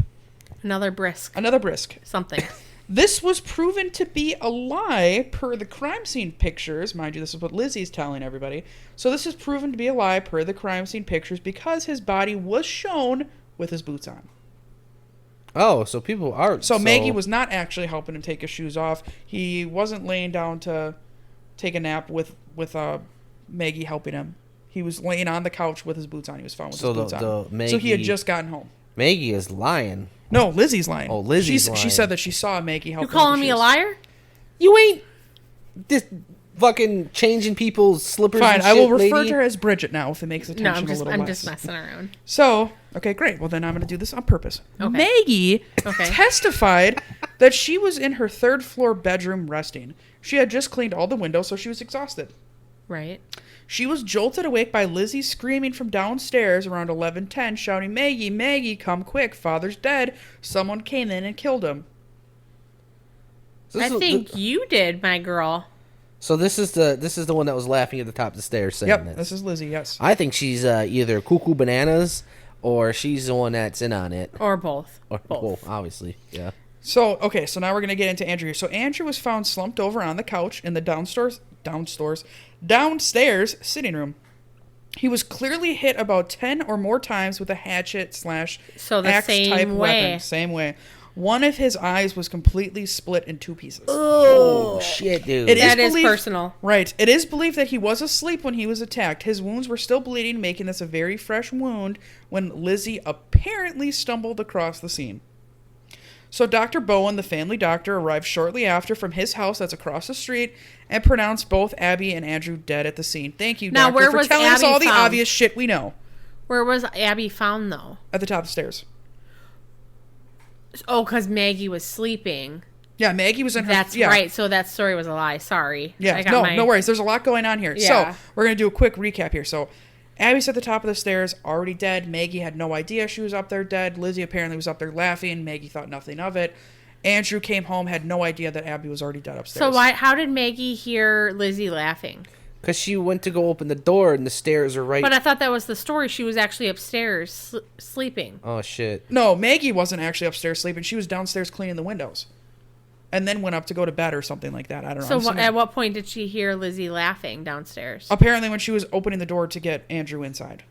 S2: Another brisk.
S1: Another brisk.
S2: Something.
S1: This was proven to be a lie per the crime scene pictures. Mind you, this is what Lizzie's telling everybody. So this is proven to be a lie per the crime scene pictures because his body was shown with his boots on.
S3: Oh, so people are...
S1: So Maggie was not actually helping him take his shoes off. He wasn't laying down to take a nap with Maggie helping him. He was laying on the couch with his boots on. He was found with his boots on. So he had just gotten home.
S3: Maggie is lying.
S1: No, Lizzie's lying.
S3: Oh, Lizzie's lying.
S1: She said that she saw Maggie helping
S2: You calling
S1: with the
S2: me a
S1: shoes.
S2: liar?
S3: You ain't... This fucking changing people's slippers
S1: Fine,
S3: and
S1: I will
S3: shit,
S1: refer
S3: lady.
S1: to her as Bridget now if it makes the
S2: No,
S1: tension a little
S2: I'm
S1: less.
S2: just messing around.
S1: So, okay, great. Well, then I'm going to do this on purpose.
S2: Okay.
S1: Maggie
S2: Okay.
S1: testified that she was in her third floor bedroom resting. She had just cleaned all the windows, so she was exhausted.
S2: Right.
S1: She was jolted awake by Lizzie screaming from downstairs around 11:10, shouting, "Maggie, Maggie, come quick! Father's dead! Someone came in and killed him."
S2: I think you did, my girl.
S3: So this is the one that was laughing at the top of the stairs saying
S1: Yep,
S3: this.
S1: this is Lizzie. Yes.
S3: I think she's either cuckoo bananas or she's the one that's in on it.
S2: Or both.
S3: Or
S2: Both.
S3: well, obviously, yeah.
S1: So now we're going to get into Andrew here. So Andrew was found slumped over on the couch in the downstairs sitting room. He was clearly hit about 10 or more times with a hatchet / axe type weapon. Same way. One of his eyes was completely split in 2 pieces.
S3: Oh, shit, dude.
S2: That is personal.
S1: Right. It is believed that he was asleep when he was attacked. His wounds were still bleeding, making this a very fresh wound when Lizzie apparently stumbled across the scene. So Dr. Bowen, the family doctor, arrived shortly after from his house that's across the street and pronounced both Abby and Andrew dead at the scene. Thank you, doctor, for telling us all the obvious shit we know.
S2: Where was Abby found, though?
S1: At the top of the stairs.
S2: Oh, because Maggie was sleeping.
S1: Yeah, Maggie was in her...
S2: That's right. So that story was a lie. Sorry.
S1: Yeah, no worries. There's a lot going on here.
S2: Yeah.
S1: So we're going to do a quick recap here. So Abby's at the top of the stairs, already dead. Maggie had no idea she was up there dead. Lizzie apparently was up there laughing. Maggie thought nothing of it. Andrew came home, had no idea that Abby was already dead upstairs.
S2: So how did Maggie hear Lizzie laughing?
S3: Because she went to go open the door and the stairs are right...
S2: But I thought that was the story. She was actually upstairs sleeping.
S3: Oh, shit.
S1: No, Maggie wasn't actually upstairs sleeping. She was downstairs cleaning the windows. And then went up to go to bed or something like that. I don't know.
S2: So at what point did she hear Lizzie laughing downstairs?
S1: Apparently when she was opening the door to get Andrew inside.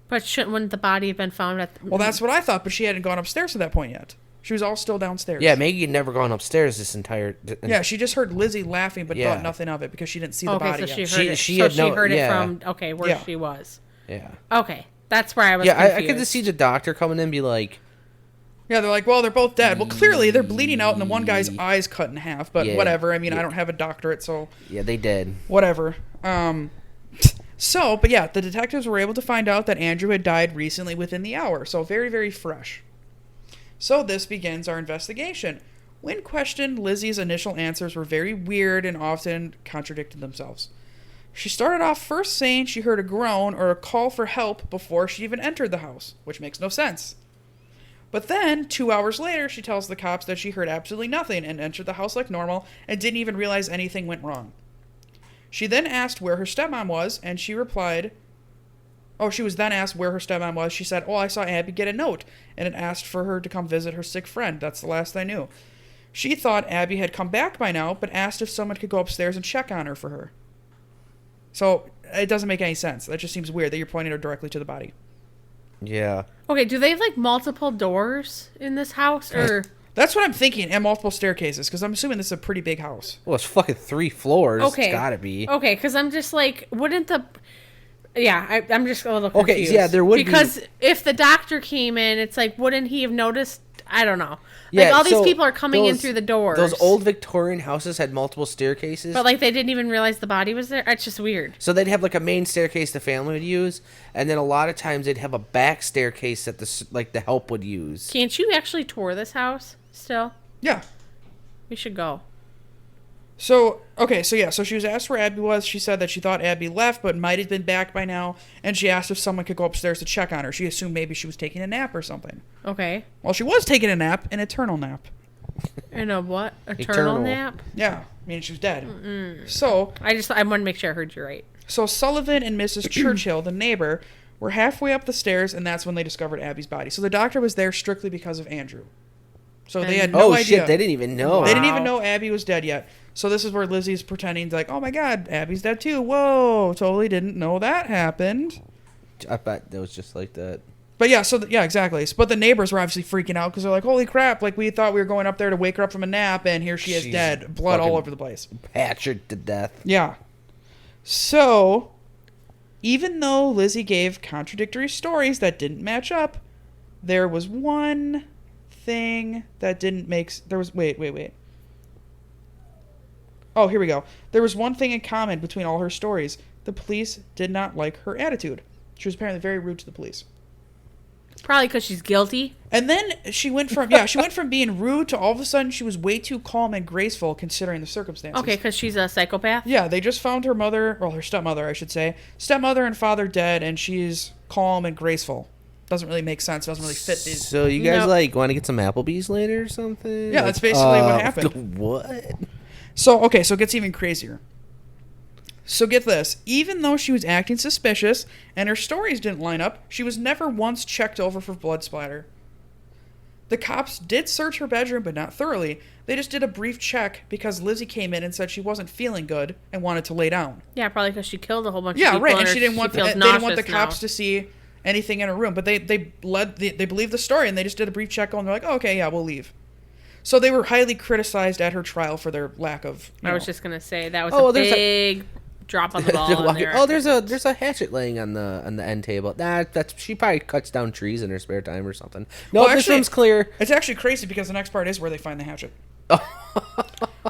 S2: But wouldn't the body have been found at...
S1: Well, that's what I thought, but she hadn't gone upstairs at that point yet. She was all still downstairs.
S3: Yeah, Maggie had never gone upstairs this entire...
S1: Yeah, she just heard Lizzie laughing, but thought nothing of it because she didn't see the body
S2: so
S1: yet.
S2: She heard it from, where she was.
S3: Yeah.
S2: Okay, that's where I was confused.
S3: I could just see the doctor coming in and be like...
S1: Yeah, they're like, well, they're both dead. Well, clearly they're bleeding out and the one guy's eye's cut in half, but whatever. I mean, I don't have a doctorate, so...
S3: Yeah, they did.
S1: Whatever. But yeah, the detectives were able to find out that Andrew had died recently within the hour, so very, very fresh. So this begins our investigation. When questioned, Lizzie's initial answers were very weird and often contradicted themselves. She started off first saying she heard a groan or a call for help before she even entered the house, which makes no sense. But then, 2 hours later, she tells the cops that she heard absolutely nothing and entered the house like normal and didn't even realize anything went wrong. She then asked where her stepmom was, and she replied... Oh, she was then asked where her stepmom was. She said, I saw Abby get a note, and it asked for her to come visit her sick friend. That's the last I knew. She thought Abby had come back by now, but asked if someone could go upstairs and check on her for her. So, it doesn't make any sense. That just seems weird that you're pointing her directly to the body.
S3: Yeah.
S2: Okay, do they have, multiple doors in this house, or...
S1: That's what I'm thinking, and multiple staircases, because I'm assuming this is a pretty big house.
S3: Well, it's fucking 3 floors.
S2: Okay.
S3: It's gotta be.
S2: Okay, because I'm just wouldn't the... Yeah, I'm just a little confused.
S3: Okay, yeah, there would be...
S2: Because if the doctor came in, it's wouldn't he have noticed? I don't know. All these people are coming in through the doors.
S3: Those old Victorian houses had multiple staircases.
S2: But, they didn't even realize the body was there? It's just weird.
S3: So they'd have, a main staircase the family would use, and then a lot of times they'd have a back staircase that the help would use.
S2: Can't you actually tour this house still?
S1: Yeah.
S2: We should go.
S1: So she was asked where Abby was. She said that she thought Abby left, but might have been back by now. And she asked if someone could go upstairs to check on her. She assumed maybe she was taking a nap or something.
S2: Okay.
S1: Well, she was taking a nap, an eternal nap.
S2: And a what? Eternal nap?
S1: Yeah, I mean, she was dead. Mm-mm. So...
S2: I want to make sure I heard you right.
S1: So Sullivan and Mrs. Churchill, the neighbor, were halfway up the stairs, and that's when they discovered Abby's body. So the doctor was there strictly because of Andrew. So they had no idea.
S3: Oh, shit, they didn't even know.
S1: They didn't even know Abby was dead yet. So this is where Lizzie's pretending oh my god, Abby's dead too. Whoa, totally didn't know that happened.
S3: I bet that was just like that.
S1: But yeah, exactly. But the neighbors were obviously freaking out because they're like, holy crap, we thought we were going up there to wake her up from a nap, and here she is dead. Blood all over the place.
S3: Patched to death.
S1: Yeah. So, even though Lizzie gave contradictory stories that didn't match up, there was one thing that didn't make... Wait. Oh, here we go. There was one thing in common between all her stories. The police did not like her attitude. She was apparently very rude to the police.
S2: Probably because she's guilty.
S1: And then she went from being rude to all of a sudden she was way too calm and graceful considering the circumstances.
S2: Okay, because she's a psychopath?
S1: Yeah, they just found her stepmother, I should say. Stepmother and father dead, and she's calm and graceful. Doesn't really make sense. Doesn't really fit these.
S3: So you guys want to get some Applebee's later or something?
S1: Yeah, that's basically what happened.
S3: What?
S1: So it gets even crazier. So get this. Even though she was acting suspicious and her stories didn't line up, she was never once checked over for blood splatter. The cops did search her bedroom, but not thoroughly. They just did a brief check because Lizzie came in and said she wasn't feeling good and wanted to lay down.
S2: Yeah, probably because she killed a whole bunch of
S1: Yeah,
S2: people.
S1: right. And she didn't want they didn't want the
S2: nauseous
S1: cops
S2: now.
S1: to see anything in her room. But they believed the story and they just did a brief check and they're like, oh, okay, yeah, we'll leave. So they were highly criticized at her trial for their lack of.
S2: I was just gonna say that was
S3: Oh,
S2: a
S3: there's
S2: big drop on the ball. in there.
S3: Oh, there's a hatchet laying on the end table. That's she probably cuts down trees in her spare time or something. No,
S1: Well,
S3: this
S1: actually,
S3: room's clear.
S1: It's actually crazy because the next part is where they find the hatchet.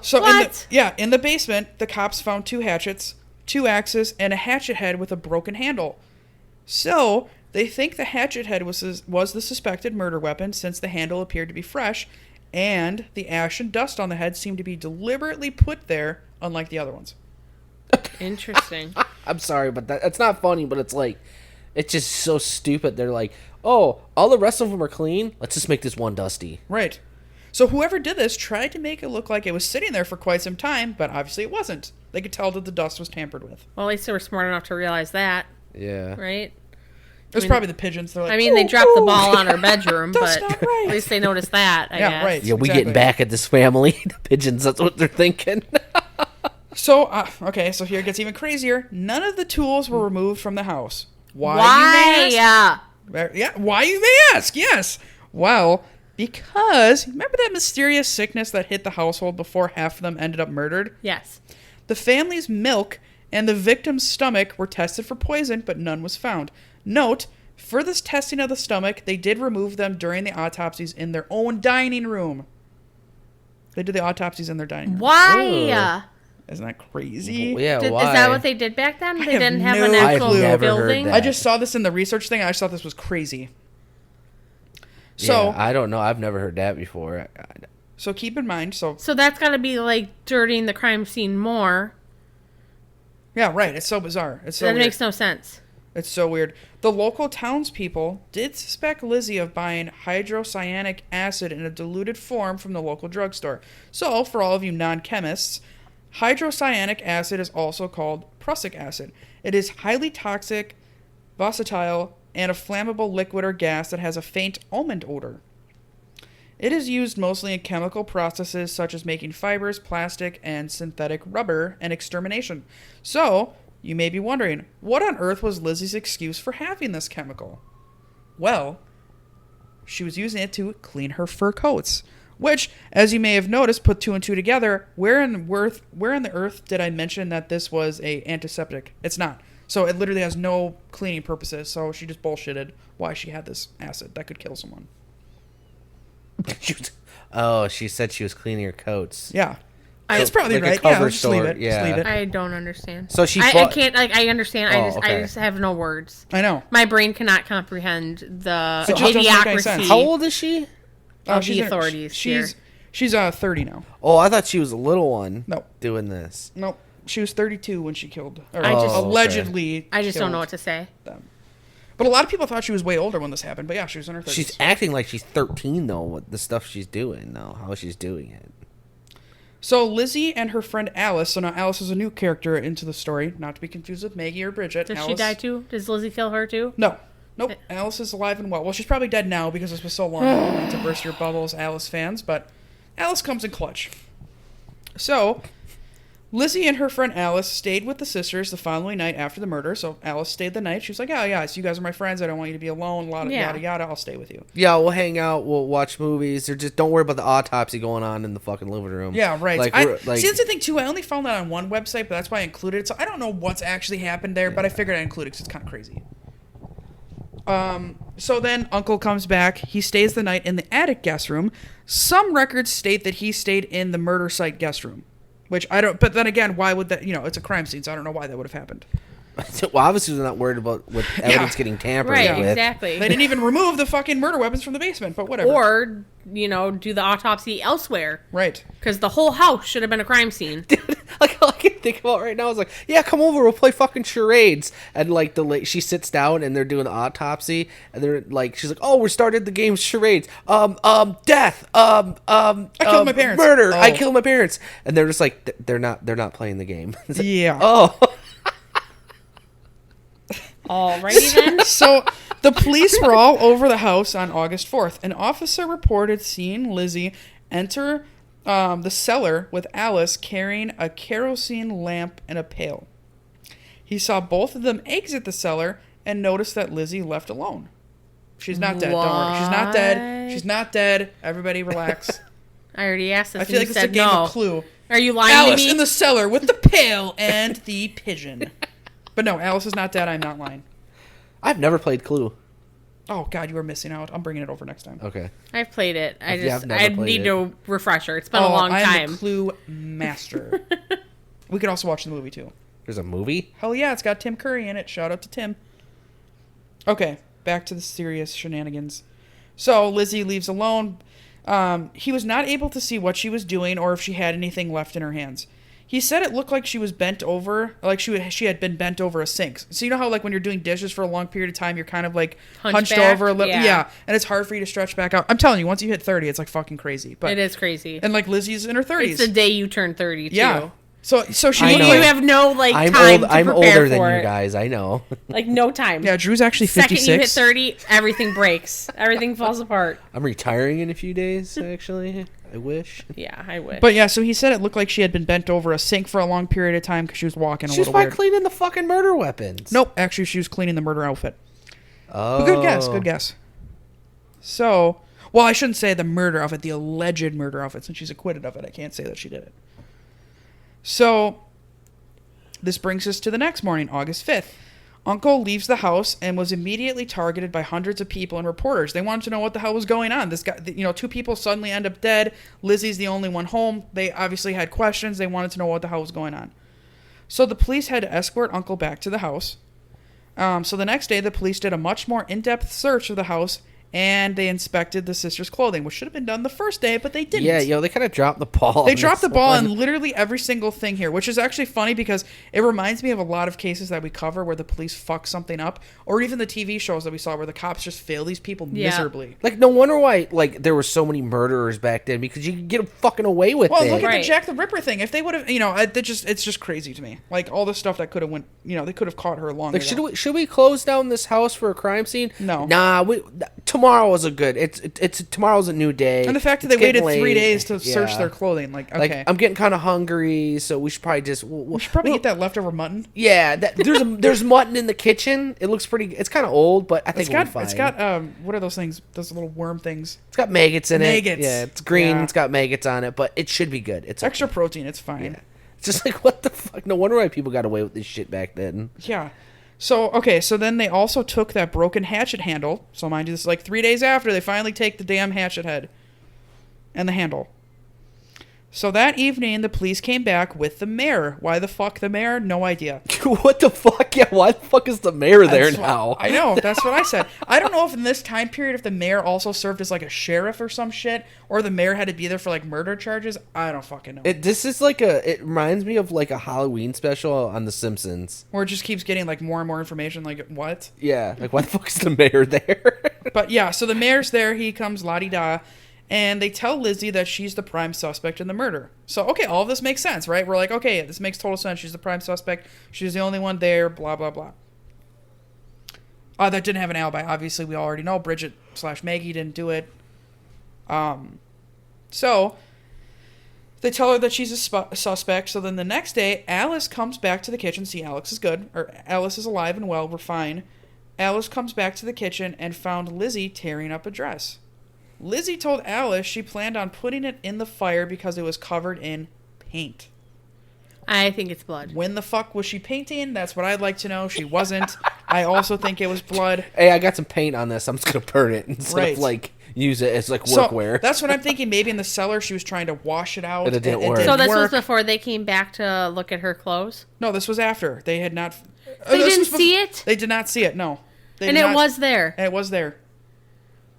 S1: So
S2: What?
S1: in the basement, the cops found 2 hatchets, 2 axes, and a hatchet head with a broken handle. So they think the hatchet head was the suspected murder weapon since the handle appeared to be fresh, and the ash and dust on the head seemed to be deliberately put there, unlike the other ones.
S2: Interesting.
S3: I'm sorry, but it's not funny. But it's just so stupid. They're like, oh, all the rest of them are clean. Let's just make this one dusty.
S1: Right. So whoever did this tried to make it look like it was sitting there for quite some time, but obviously it wasn't. They could tell that the dust was tampered with.
S2: Well, at least they were smart enough to realize that,
S3: Yeah.
S2: right?
S1: It was probably the pigeons. They're like,
S2: I mean, they
S1: "Ooh,
S2: dropped the
S1: ooh."
S2: ball on her bedroom,
S1: That's
S2: but
S1: not right.
S2: at least they noticed that, I
S1: Yeah,
S2: guess.
S1: right.
S3: Yeah, we
S1: Exactly.
S3: getting back at this family. The pigeons. That's what they're thinking.
S1: So, okay, so here it gets even crazier. None of the tools were removed from the house. Why?
S2: Why?
S1: You may
S2: Yeah.
S1: ask? Yeah, why you may ask? Yes. Well, because remember that mysterious sickness that hit the household before half of them ended up murdered?
S2: Yes.
S1: The family's milk and the victim's stomach were tested for poison, but none was found. Note, for this testing of the stomach, they did remove them during the autopsies in their own dining room. They did the autopsies in their dining room.
S2: Why?
S1: Isn't that crazy?
S3: Yeah,
S2: Is
S3: why?
S2: that what they did back then? They
S1: have
S2: didn't have
S1: no
S2: an
S1: clue.
S2: actual
S1: I've
S3: never heard
S2: building?
S3: that.
S1: I just saw this in the research thing. I just thought this was crazy. So,
S3: Yeah, I don't know. I've never heard that before.
S1: so keep in mind. So,
S2: So that's got to be like dirtying the crime scene more.
S1: yeah, right. It's so bizarre. It's so
S2: That
S1: weird.
S2: makes no sense.
S1: It's so weird. The local townspeople did suspect Lizzie of buying hydrocyanic acid in a diluted form from the local drugstore. So, for all of you non-chemists, hydrocyanic acid is also called prussic acid. It is highly toxic, volatile, and a flammable liquid or gas that has a faint almond odor. It is used mostly in chemical processes such as making fibers, plastic, and synthetic rubber, and extermination. So, you may be wondering, what on earth was Lizzie's excuse for having this chemical? Well, she was using it to clean her fur coats. Which, as you may have noticed, put 2 and 2 together. Where in the earth did I mention that this was a antiseptic? It's not. So it literally has no cleaning purposes. So she just bullshitted why she had this acid that could kill someone.
S3: She said she was cleaning her coats.
S1: Yeah, that's probably
S3: like a
S1: right.
S3: cover
S1: Yeah, just leave
S3: store,
S1: it.
S3: yeah.
S1: Just leave it.
S2: I don't understand.
S3: So she
S2: I
S3: fought-
S2: can't, like, I understand.
S3: Oh,
S2: I
S3: okay.
S2: just have no words.
S1: I know.
S2: My brain cannot comprehend the
S1: It just doesn't make any sense.
S2: idiocracy
S3: How old is she?
S2: of
S1: She's
S2: the
S1: in her-
S2: authorities
S1: She's
S2: here.
S1: 30 now.
S3: Oh, I thought she was a little one.
S1: No.
S3: Doing this.
S1: Nope. She was 32 when she killed. Or
S2: I just-
S1: allegedly.
S2: I just don't know
S1: killed
S2: what to say.
S1: them. But a lot of people thought she was way older when this happened. But yeah, she was in her 30s.
S3: She's acting like she's 13 though. With the stuff she's doing though, how she's doing it.
S1: So Lizzie and her friend Alice. So now Alice is a new character into the story, not to be confused with Maggie or Bridget.
S2: Does she
S1: Alice-
S2: die too? Does Lizzie kill her too?
S1: No. Nope. Alice is alive and well. Well, she's probably dead now because this was so long ago. Not to burst your bubbles, Alice fans, but Alice comes in clutch. So, Lizzie and her friend Alice stayed with the sisters the following night after the murder. So Alice stayed the night. She was like, "Oh yeah, so you guys are my friends. I don't want you to be alone. Yada
S2: Yeah.
S1: yada. I'll stay with you."
S3: Yeah, we'll hang out. We'll watch movies. Or just don't worry about the autopsy going on in the fucking living room.
S1: Yeah, right.
S3: Like,
S1: See, that's the thing too. I only found that on one website, but that's why I included it. So I don't know what's actually happened there, but I figured I'd include it because it's kind of crazy. So then Uncle comes back. He stays the night in the attic guest room. Some records state that he stayed in the murder site guest room, which I don't. But then again, why would that? It's a crime scene, so I don't know why that would have happened.
S3: well, obviously they're not worried about with evidence getting tampered
S2: Right,
S3: with.
S2: exactly.
S1: They didn't even remove the fucking murder weapons from the basement, but whatever.
S2: Or, do the autopsy elsewhere.
S1: Right.
S2: Because the whole house should have been a crime scene.
S3: Like all I can think about right now is like, yeah, come over, we'll play fucking charades. And like she sits down and they're doing the autopsy, and they're like, she's like, oh, we started the game charades. Death. I
S1: killed my parents.
S3: Murder.
S1: Oh.
S3: I killed my parents. And they're just like, they're not playing the game. It's like,
S1: Yeah.
S3: oh.
S2: Alrighty then.
S1: So the police were all over the house on August 4th. An officer reported seeing Lizzie enter the cellar with Alice carrying a kerosene lamp and a pail. He saw both of them exit the cellar and noticed that Lizzie left alone. She's not dead. Don't worry. She's not dead. She's not dead. Everybody relax.
S2: I already asked this.
S1: I feel like it's a game of Clue.
S2: Are you lying
S1: Alice
S2: to me?
S1: in the cellar with the pail and the pigeon. But no, Alice is not dead. I'm not lying.
S3: I've never played Clue.
S1: Oh, God, you are missing out. I'm bringing it over next time.
S3: Okay.
S2: I've played it. I
S3: I've
S2: need
S3: it.
S2: a refresher. It's been a long
S1: I'm
S2: time.
S1: the Clue master. We could also watch the movie, too.
S3: There's a movie?
S1: Hell yeah, it's got Tim Curry in it. Shout out to Tim. Okay, back to the serious shenanigans. So Lizzie leaves alone. He was not able to see what she was doing or if she had anything left in her hands. He said it looked like she was bent over, like she had been bent over a sink. So you know how like when you're doing dishes for a long period of time, you're kind of like hunched
S2: back?
S1: over a little,
S2: Yeah.
S1: yeah, and it's hard for you to stretch back out. I'm telling you, once you hit 30, it's like fucking crazy. But
S2: It is crazy.
S1: and like Lizzie's in her 30s.
S2: It's the day you turn 30 too.
S1: Yeah. So she
S3: I
S1: looked
S3: know.
S2: You
S1: like,
S2: have no like
S3: I'm
S2: time
S3: old.
S2: to
S3: I'm
S2: prepare
S3: older than
S2: for
S3: you
S2: it.
S3: guys. I know.
S2: Like no time.
S1: yeah, Drew's actually 56.
S2: Second you hit 30, everything breaks. Everything falls apart.
S3: I'm retiring in a few days, actually. I wish.
S2: Yeah, I wish.
S1: But yeah, so he said it looked like she had been bent over a sink for a long period of time because she was walking a
S3: She was
S1: little
S3: probably
S1: weird.
S3: cleaning the fucking murder weapons.
S1: Nope, actually she was cleaning the murder outfit.
S3: Oh.
S1: But good guess, good guess. So, well, I shouldn't say the murder outfit, the alleged murder outfit, since she's acquitted of it. I can't say that she did it. So, this brings us to the next morning, August 5th. Uncle leaves the house and was immediately targeted by hundreds of people and reporters. They wanted to know what the hell was going on. This guy, two people suddenly end up dead. Lizzie's the only one home. They obviously had questions. They wanted to know what the hell was going on. So the police had to escort Uncle back to the house. So the next day, the police did a much more in-depth search of the house, and they inspected the sister's clothing, which should have been done the first day, but they didn't.
S3: Yeah, they kind of dropped the ball.
S1: They
S3: on
S1: dropped the
S3: this
S1: ball
S3: one.
S1: on literally every single thing here, which is actually funny because it reminds me of a lot of cases that we cover where the police fuck something up, or even the TV shows that we saw where the cops just fail these people miserably.
S3: Like, no wonder why, like, there were so many murderers back then, because you could get them fucking away with
S1: Well,
S3: it.
S1: look at the
S2: Right.
S1: Jack the Ripper thing. If they would have, it's just crazy to me. Like, all the stuff that could have went, they could have caught her longer.
S3: Like, should we close down this house for a crime scene?
S1: No.
S3: Nah, tomorrow is a good. It's tomorrow's a new day.
S1: And the fact that
S3: It's
S1: they waited
S3: getting
S1: 3
S3: late.
S1: days to search
S3: Yeah.
S1: their clothing, like, okay.
S3: Like, I'm getting kind of hungry, so we should probably just.
S1: we should probably get that leftover mutton.
S3: Yeah, there's mutton in the kitchen. It looks pretty. It's kind of old, but I think
S1: It's got,
S3: it'll be fine.
S1: it's got, what are those things? Those little worm things.
S3: It's got maggots in
S1: Maggots.
S3: it. Yeah, it's green.
S1: Yeah.
S3: It's got maggots on it, but it should be good. It's
S1: Extra
S3: okay.
S1: protein, it's fine.
S3: Yeah. It's just like, what the fuck? No wonder why people got away with this shit back then.
S1: Yeah. So then they also took that broken hatchet handle. So mind you, this is like 3 days after they finally take the damn hatchet head and the handle. So that evening, the police came back with the mayor. Why the fuck the mayor? No idea.
S3: What the fuck? Yeah, why the fuck is the mayor there
S1: That's
S3: now?
S1: what- I know. That's what I said. I don't know if in this time period, if the mayor also served as like a sheriff or some shit, or the mayor had to be there for like murder charges. I don't fucking know.
S3: This is like it reminds me of like a Halloween special on The Simpsons.
S1: Or it just keeps getting like more and more information. Like what?
S3: Yeah, like why the fuck is the mayor there?
S1: But yeah, so the mayor's there. He comes la-di-da. And they tell Lizzie that she's the prime suspect in the murder. So, okay, all of this makes sense, right? We're like, okay, this makes total sense. She's the prime suspect. She's the only one there, blah, blah, blah. That didn't have an alibi. Obviously, we already know Bridget/Maggie didn't do it. So, they tell her that she's a suspect. So then the next day, Alice comes back to the kitchen. See, Alex is good. Or Alice is alive and well. We're fine. Alice comes back to the kitchen and found Lizzie tearing up a dress. Lizzie told Alice she planned on putting it in the fire because it was covered in paint.
S2: I think it's blood.
S1: When the fuck was she painting? That's what I'd like to know. She wasn't. I also think it was blood.
S3: Hey, I got some paint on this. I'm just gonna burn it instead
S1: Right.
S3: of like use it as like
S1: So
S3: workwear.
S1: that's what I'm thinking. Maybe in the cellar she was trying to wash it out.
S3: And it didn't work.
S2: So this was
S1: work.
S2: before they came back to look at her clothes?
S1: No, this was after. They had not.
S2: They
S1: this
S2: didn't
S1: was
S2: see it?
S1: They did not see it. No. They
S2: And
S1: did
S2: it
S1: not-
S2: was there.
S1: And it was there.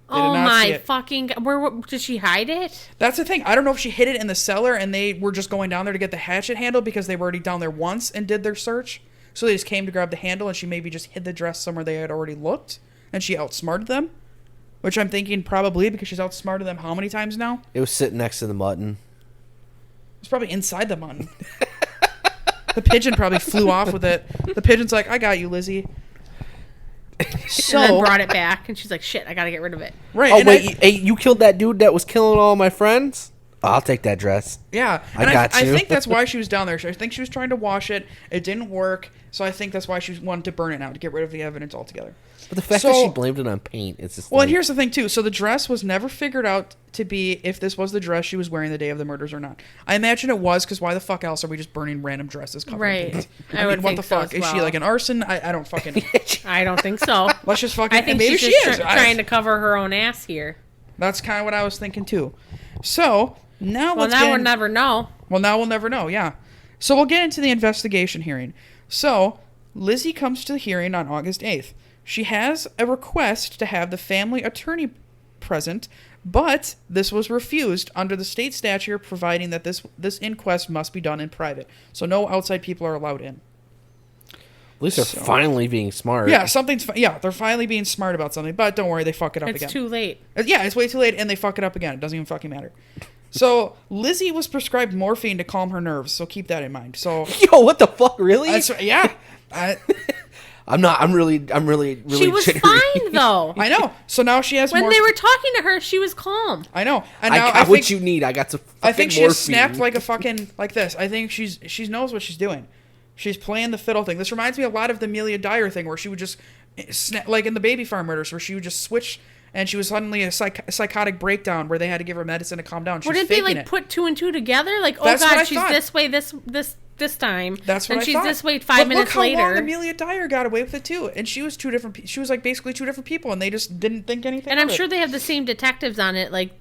S1: They did
S2: Oh
S1: not see
S2: my
S1: it.
S2: fucking... Where did she hide it?
S1: That's the thing. I don't know if she hid it in the cellar and they were just going down there to get the hatchet handle because they were already down there once and did their search. So they just came to grab the handle and she maybe just hid the dress somewhere they had already looked and she outsmarted them. Which I'm thinking probably because she's outsmarted them how many times now?
S3: It was sitting next to the mutton.
S1: It's probably inside the mutton. The pigeon probably flew off with it. The pigeon's like, I got you, Lizzie. So,
S2: and then brought it back, and she's like, "Shit, I gotta get rid of it."
S1: right.
S3: Oh
S1: and
S3: wait, hey, you killed that dude that was killing all my friends? Oh, I'll take that dress.
S1: yeah.
S3: I
S1: And
S3: got
S1: I
S3: you.
S1: think that's why she was down there. I think she was trying to wash it. It didn't work. So I think that's why she wanted to burn it now, to get rid of the evidence altogether.
S3: But the fact
S1: So-
S3: that she blamed it on paint, it's just
S1: Well, and
S3: like,
S1: here's the thing, too. So the dress was never figured out to be if this was the dress she was wearing the day of the murders or not. I imagine it was, because why the fuck else are we just burning random dresses covered in
S2: Right.
S1: paint?
S2: I
S1: I mean,
S2: would
S1: what
S2: think
S1: the
S2: so
S1: fuck?
S2: as
S1: Is she
S2: well.
S1: like an arson? I don't fucking...
S2: I don't think so.
S1: Let's just fucking...
S2: I think
S1: maybe
S2: she's
S1: she
S2: just
S1: is.
S2: trying to cover her own ass here.
S1: That's kind of what I was thinking, too. So, now
S2: Well,
S1: let's
S2: now
S1: get
S2: we'll
S1: in-
S2: never know.
S1: Well, now we'll never know, yeah. So we'll get into the investigation hearing. So, Lizzie comes to the hearing on August 8th. She has a request to have the family attorney present, but this was refused under the state statute providing that this inquest must be done in private. So no outside people are allowed in.
S3: at least they're finally being smart.
S1: Yeah, they're finally being smart about something, but don't worry, they fuck it up
S2: It's
S1: again.
S2: too late.
S1: Yeah, it's way too late, and they fuck it up again. It doesn't even fucking matter. So Lizzie was prescribed morphine to calm her nerves, so keep that in mind. So
S3: Yo, what the fuck, really?
S1: that's yeah,
S3: I'm really
S2: She was
S3: jittery.
S2: fine though.
S1: I know. So now she has
S2: When
S1: more.
S2: they were talking to her, she was calm.
S1: I know, and now
S3: I
S1: I
S3: got what
S1: think
S3: you need. I got some
S1: I think she
S3: fucking
S1: has snapped
S3: morphine.
S1: like a fucking like this. I think she knows what she's doing. She's playing the fiddle thing. This reminds me a lot of the Amelia Dyer thing, where she would just snap, like in the Baby Farm murders, where she would just switch, and she was suddenly a psychotic breakdown where they had to give her medicine to calm down. She was
S2: Wouldn't they
S1: faking
S2: like
S1: it.
S2: put two and two together? Like, oh
S1: That's what I
S2: god, she's
S1: thought.
S2: this way this time.
S1: That's what
S2: and
S1: I
S2: she's
S1: thought.
S2: this way
S1: But
S2: 5 minutes
S1: look how long
S2: later.
S1: Amelia Dyer got away with it too, and she was two different. She was like basically two different people, and they just didn't think anything.
S2: And I'm
S1: of it.
S2: sure they have the same detectives on it, like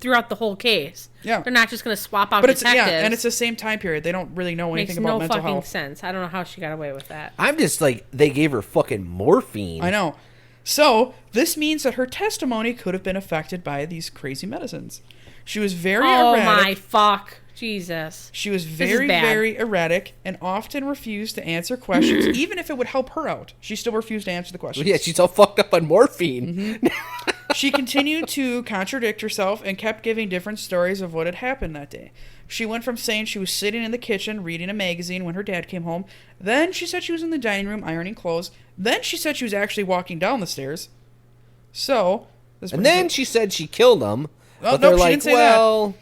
S2: throughout the whole case.
S1: Yeah.
S2: They're not just going to swap out
S1: But it's
S2: detectives.
S1: and it's the same time period. They don't really know
S2: Makes
S1: anything
S2: no
S1: about mental
S2: fucking
S1: health.
S2: sense. I don't know how she got away with that.
S3: I'm just like, they gave her fucking morphine.
S1: I know. So this means that her testimony could have been affected by these crazy medicines. She was very
S2: Oh
S1: erratic.
S2: my fuck. Jesus.
S1: She was
S2: is
S1: very,
S2: bad.
S1: very erratic and often refused to answer questions, even if it would help her out. She still refused to answer the questions.
S3: Yeah, she's all fucked up on morphine.
S1: She continued to contradict herself and kept giving different stories of what had happened that day. She went from saying she was sitting in the kitchen reading a magazine when her dad came home. Then she said she was in the dining room ironing clothes. Then she said she was actually walking down the stairs. So, this
S3: And
S1: brings
S3: then
S1: up-
S3: she said she killed him.
S1: Oh,
S3: But
S1: nope,
S3: they're
S1: she
S3: like,
S1: didn't say that.
S3: well,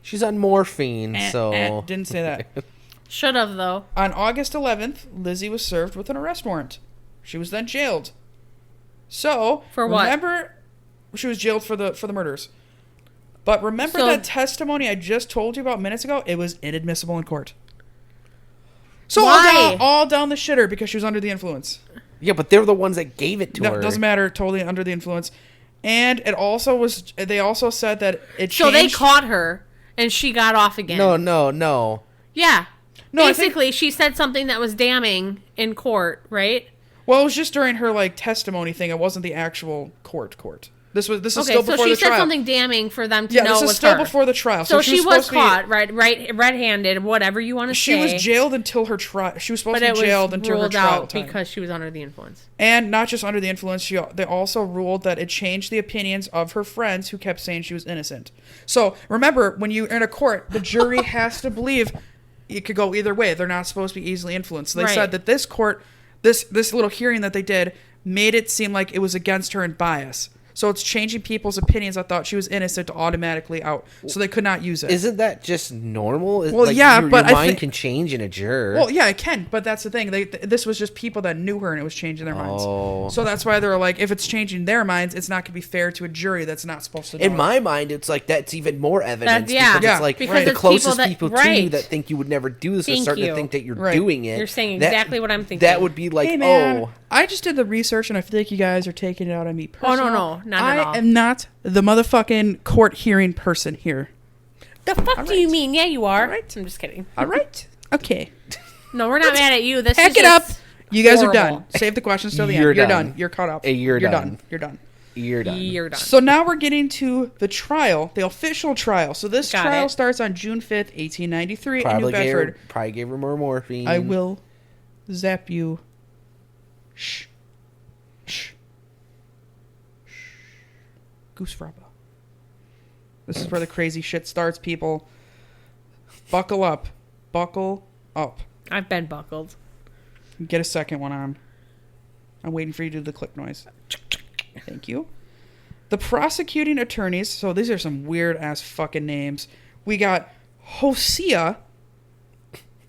S3: she's on morphine, so...
S1: didn't say that.
S2: Should have, though.
S1: On August 11th, Lizzie was served with an arrest warrant. She was then jailed. So,
S2: For what?
S1: remember, she was jailed for the murders. But remember
S2: So-
S1: that testimony I just told you about minutes ago? It was inadmissible in court. So
S2: Why?
S1: all down the shitter because she was under the influence.
S3: Yeah, but they're the ones that gave it to
S1: No,
S3: her.
S1: it doesn't matter. Totally under the influence. And it also was. They also said that it.
S2: So they
S1: changed-
S2: caught her, and she got off again.
S3: No.
S2: Yeah.
S1: No, I think-
S2: Basically, she said something that was damning in court, right?
S1: Well, it was just during her like testimony thing. It wasn't the actual court. This is
S2: Okay,
S1: still
S2: so
S1: before
S2: she
S1: the
S2: said
S1: trial.
S2: something damning for them to
S1: Yeah,
S2: know
S1: this
S2: it
S1: is
S2: was
S1: still
S2: her.
S1: before the trial.
S2: So she was
S1: supposed to be-
S2: caught, red-handed, whatever you want to
S1: She
S2: say.
S1: was jailed until her trial. She was supposed
S2: but
S1: to
S2: it
S1: be
S2: was
S1: jailed until her
S2: ruled
S1: trial
S2: out
S1: time.
S2: because she was under the influence.
S1: And not just under the influence, they also ruled that it changed the opinions of her friends who kept saying she was innocent. So remember, when you're in a court, the jury has to believe it could go either way. They're not supposed to be easily influenced. So they
S2: Right.
S1: said that this court, this little hearing that they did, made it seem like it was against her and bias. So it's changing people's opinions. I thought she was innocent automatically out, so they could not use it.
S3: Isn't that just normal?
S1: Well, yeah,
S3: your
S1: but I
S3: mind
S1: think-
S3: can change in a juror.
S1: Well, yeah, it can, but that's the thing. This was just people that knew her, and it was changing their minds.
S3: Oh.
S1: So that's why they were like, if it's changing their minds, it's not going to be fair to a jury that's not supposed to know.
S3: In my mind, it's like that's even more evidence.
S2: yeah.
S3: because
S1: Yeah,
S3: it's like
S1: because
S3: the
S2: it's
S3: closest
S2: people
S3: people,
S2: that-
S3: to you
S2: right.
S3: that think you would never do this are
S2: Thank
S3: starting
S2: you.
S3: to think that you're
S1: Right.
S3: doing it.
S2: You're saying
S3: That-
S2: exactly what I'm thinking.
S3: That would be like,
S1: Hey, man,
S3: oh,
S1: I just did the research, and I feel like you guys are taking it out on me.
S2: Oh, no,
S1: Personal.
S2: no, not at all.
S1: I am not the motherfucking court hearing person here.
S2: The fuck do you mean? Yeah, you are.
S1: All right.
S2: I'm just kidding.
S1: All right. Okay.
S2: No, we're not mad at you. This
S1: Pack
S2: is
S1: it up.
S2: just
S1: You guys are
S2: horrible.
S1: done. Save the questions till the
S3: You're
S1: end. You're
S3: done.
S1: done. You're caught up.
S3: Hey, you're
S1: done.
S3: done.
S1: You're done.
S3: you're done.
S2: You're done.
S1: So now we're getting to the trial, the official trial. So this
S2: Got
S1: trial
S2: it.
S1: starts on June 5th, 1893 in New
S3: Probably
S1: Bedford.
S3: gave her more morphine.
S1: I will zap you. Shh. Shh. Shh. Goose frappa. This is where the crazy shit starts, people. Buckle up. Buckle up.
S2: I've been buckled.
S1: Get a second one on. I'm waiting for you to do the click noise. Thank you. The prosecuting attorneys, so these are some weird-ass fucking names. We got Hosea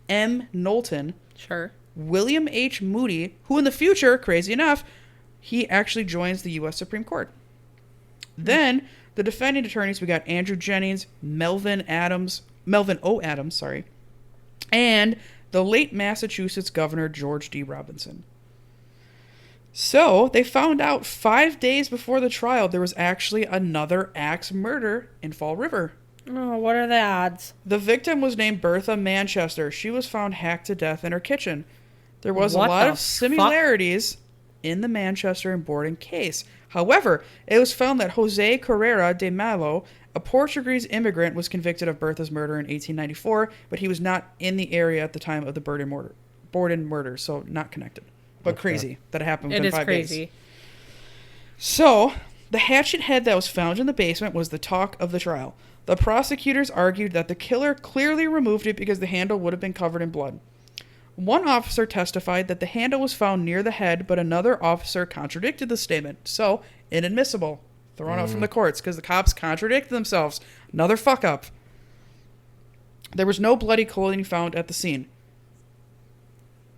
S1: M. Knowlton.
S2: Sure.
S1: William H. Moody, who in the future, crazy enough, he actually joins the U.S. Supreme Court. Then, the defending attorneys, we got Andrew Jennings, Melvin O. Adams, sorry, and the late Massachusetts Governor George D. Robinson. So, they found out 5 days before the trial there was actually another axe murder in Fall River.
S2: Oh, what are the odds?
S1: The victim was named Bertha Manchester. She was found hacked to death in her kitchen. There was
S2: What
S1: a lot
S2: the
S1: of similarities in the Manchester and Borden case. However, it was found that Jose Carrera de Malo, a Portuguese immigrant, was convicted of Bertha's murder in 1894, but he was not in the area at the time of the Borden murder, so not connected. But crazy that it happened within 5 days.
S2: It is crazy.
S1: So, the hatchet head that was found in the basement was the talk of the trial. The prosecutors argued that the killer clearly removed it because the handle would have been covered in blood. One officer testified that the handle was found near the head, but another officer contradicted the statement. So, inadmissible. Thrown out from the courts because the cops contradicted themselves. Another fuck up. There was no bloody clothing found at the scene.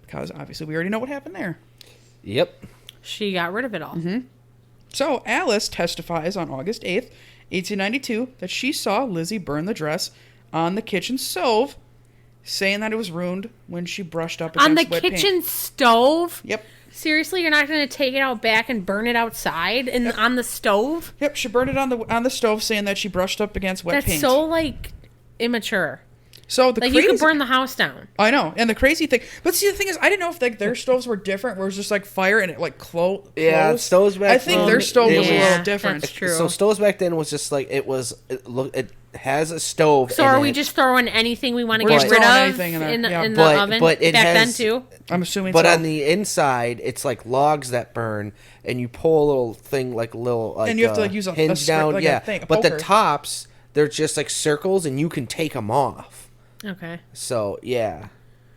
S1: Because obviously we already know what happened there.
S3: Yep.
S2: She got rid of it all.
S1: Mm-hmm. So, Alice testifies on August 8th, 1892, that she saw Lizzie burn the dress on the kitchen stove, saying that it was ruined when she brushed up against
S2: On the
S1: wet
S2: kitchen
S1: paint.
S2: stove?
S1: Yep.
S2: Seriously, you're not going to take it out back and burn it outside on the stove?
S1: Yep, she burned it on the stove, saying that she brushed up against wet
S2: That's
S1: paint.
S2: so, like, immature.
S1: So the
S2: Like,
S1: crazy,
S2: you could burn the house down.
S1: I know, and the crazy thing, but see, the thing is, I didn't know if like their stoves were different, where it was just like fire and it like closed.
S3: Yeah, stoves back
S1: I think
S3: then,
S1: their stove was a
S2: yeah,
S1: little different.
S2: that's true.
S3: So stoves back then was just like it has a stove.
S2: So
S3: in
S2: are we
S3: it,
S2: just throwing anything we want to
S1: We're
S2: get
S1: just
S2: rid
S1: throwing
S2: of
S1: anything in there,
S2: in the,
S1: yeah.
S2: in the
S3: But-
S2: oven?
S3: but it
S2: Back
S3: has-
S2: then, too?
S1: I'm assuming.
S3: But
S1: so.
S3: on the inside, it's like logs that burn, and you pull a little thing, like a little, like,
S1: And you have to, like, use a
S3: hinge
S1: script,
S3: down,
S1: like a
S3: yeah.
S1: thing, a
S3: but the
S1: poker.
S3: tops, they're just like circles, and you can take them off.
S2: Okay.
S3: So yeah,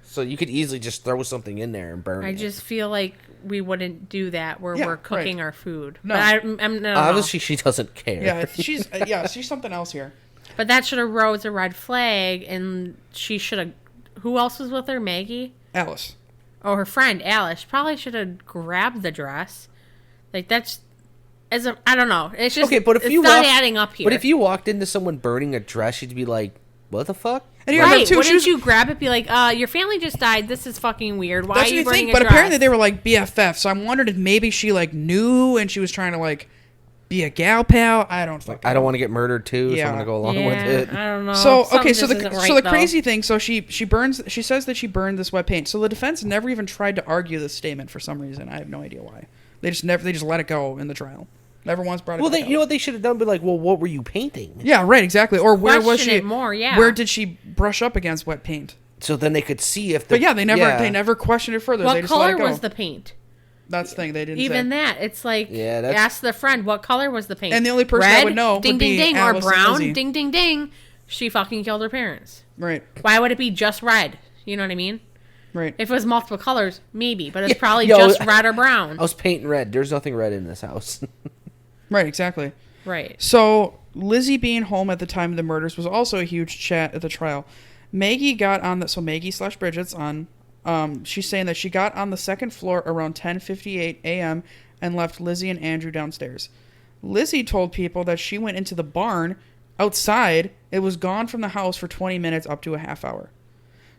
S3: so you could easily just throw something in there and burn
S2: I
S3: it.
S2: just feel like we wouldn't do that where
S1: Yeah,
S2: we're cooking
S1: right.
S2: our food.
S1: No.
S2: But I'm no,
S3: Obviously, she doesn't care.
S1: yeah, she's something else here.
S2: But that should have rose a red flag, and she should have. Who else was with her? Maggie?
S1: Alice.
S2: Oh, her friend Alice probably should have grabbed the dress. Like that's I don't know. It's just
S3: Okay, but if
S2: it's
S3: you
S2: not
S3: walk-
S2: adding up here.
S3: But if you walked into someone burning a dress, you'd be like, "What the fuck?"
S1: And you remember
S2: right?
S1: too, she
S2: Wouldn't
S1: was,
S2: you grab it? Be like, your family just died. This is fucking weird. Why
S1: that's
S2: are
S1: what
S2: you
S1: you
S2: burning
S1: think.
S2: a
S1: But
S2: dress?
S1: apparently they were like BFF. So I'm wondering if maybe she like knew and she was trying to like be a gal pal. I don't fucking.
S3: I don't want to get murdered too, so
S1: Yeah.
S3: I'm gonna go along
S2: Yeah,
S3: with it.
S2: I don't know.
S1: So
S2: Something
S1: okay, so
S2: just
S1: the
S2: isn't
S1: so
S2: right,
S1: the crazy thing, so she burns. She says that she burned this wet paint. So the defense never even tried to argue this statement for some reason. I have no idea why. They just let it go in the trial. Never once brought it.
S3: Well,
S1: back
S3: you know what they should have done? Be like, "Well, what were you painting?"
S1: Yeah, right, exactly. Or where was
S2: Question
S1: she?
S2: it more, yeah.
S1: Where did she brush up against wet paint?
S3: So then they could see if.
S1: But yeah, they never questioned it further.
S2: What
S1: They just let
S2: color
S1: it go.
S2: was the paint?
S1: That's the thing they didn't
S2: Even
S1: say.
S2: that, it's like
S3: Yeah, that's-
S2: ask the friend what color was the paint,
S1: And the only person
S2: Red,
S1: that would know
S2: ding
S1: would
S2: ding
S1: be
S2: ding,
S1: Alice
S2: or
S1: and
S2: brown,
S1: Lizzie.
S2: ding ding ding. She fucking killed her parents.
S1: Right,
S2: Why would it be just red? You know what I mean?
S1: right.
S2: If it was multiple colors, maybe, but it's probably
S3: yo,
S2: just red or brown.
S3: I was painting red. There's nothing red in this house.
S1: Right, exactly.
S2: Right.
S1: So Lizzie being home at the time of the murders was also a huge chat at the trial. Maggie got on the Maggie/Bridget's on. She's saying that she got on the second floor around 10:58 a.m. and left Lizzie and Andrew downstairs. Lizzie told people that she went into the barn outside. It was gone from the house for 20 minutes up to a half hour.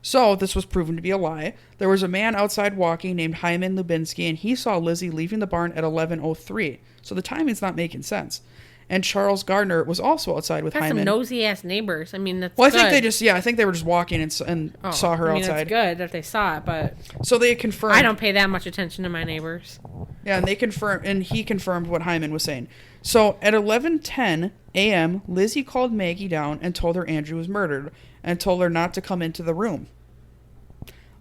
S1: So this was proven to be a lie. There was a man outside walking named Hyman Lubinsky, and he saw Lizzie leaving the barn at 11:03. So the timing's not making sense. And Charles Gardner was also outside with
S2: Got some
S1: Hyman.
S2: nosy ass neighbors. I mean, that's
S1: Well, I
S2: good.
S1: think I think they were just walking and saw her
S2: I mean,
S1: outside.
S2: That's good that they saw it, but
S1: So they confirmed.
S2: I don't pay that much attention to my neighbors.
S1: Yeah, and he confirmed what Hyman was saying. So at 11:10 a.m., Lizzie called Maggie down and told her Andrew was murdered and told her not to come into the room.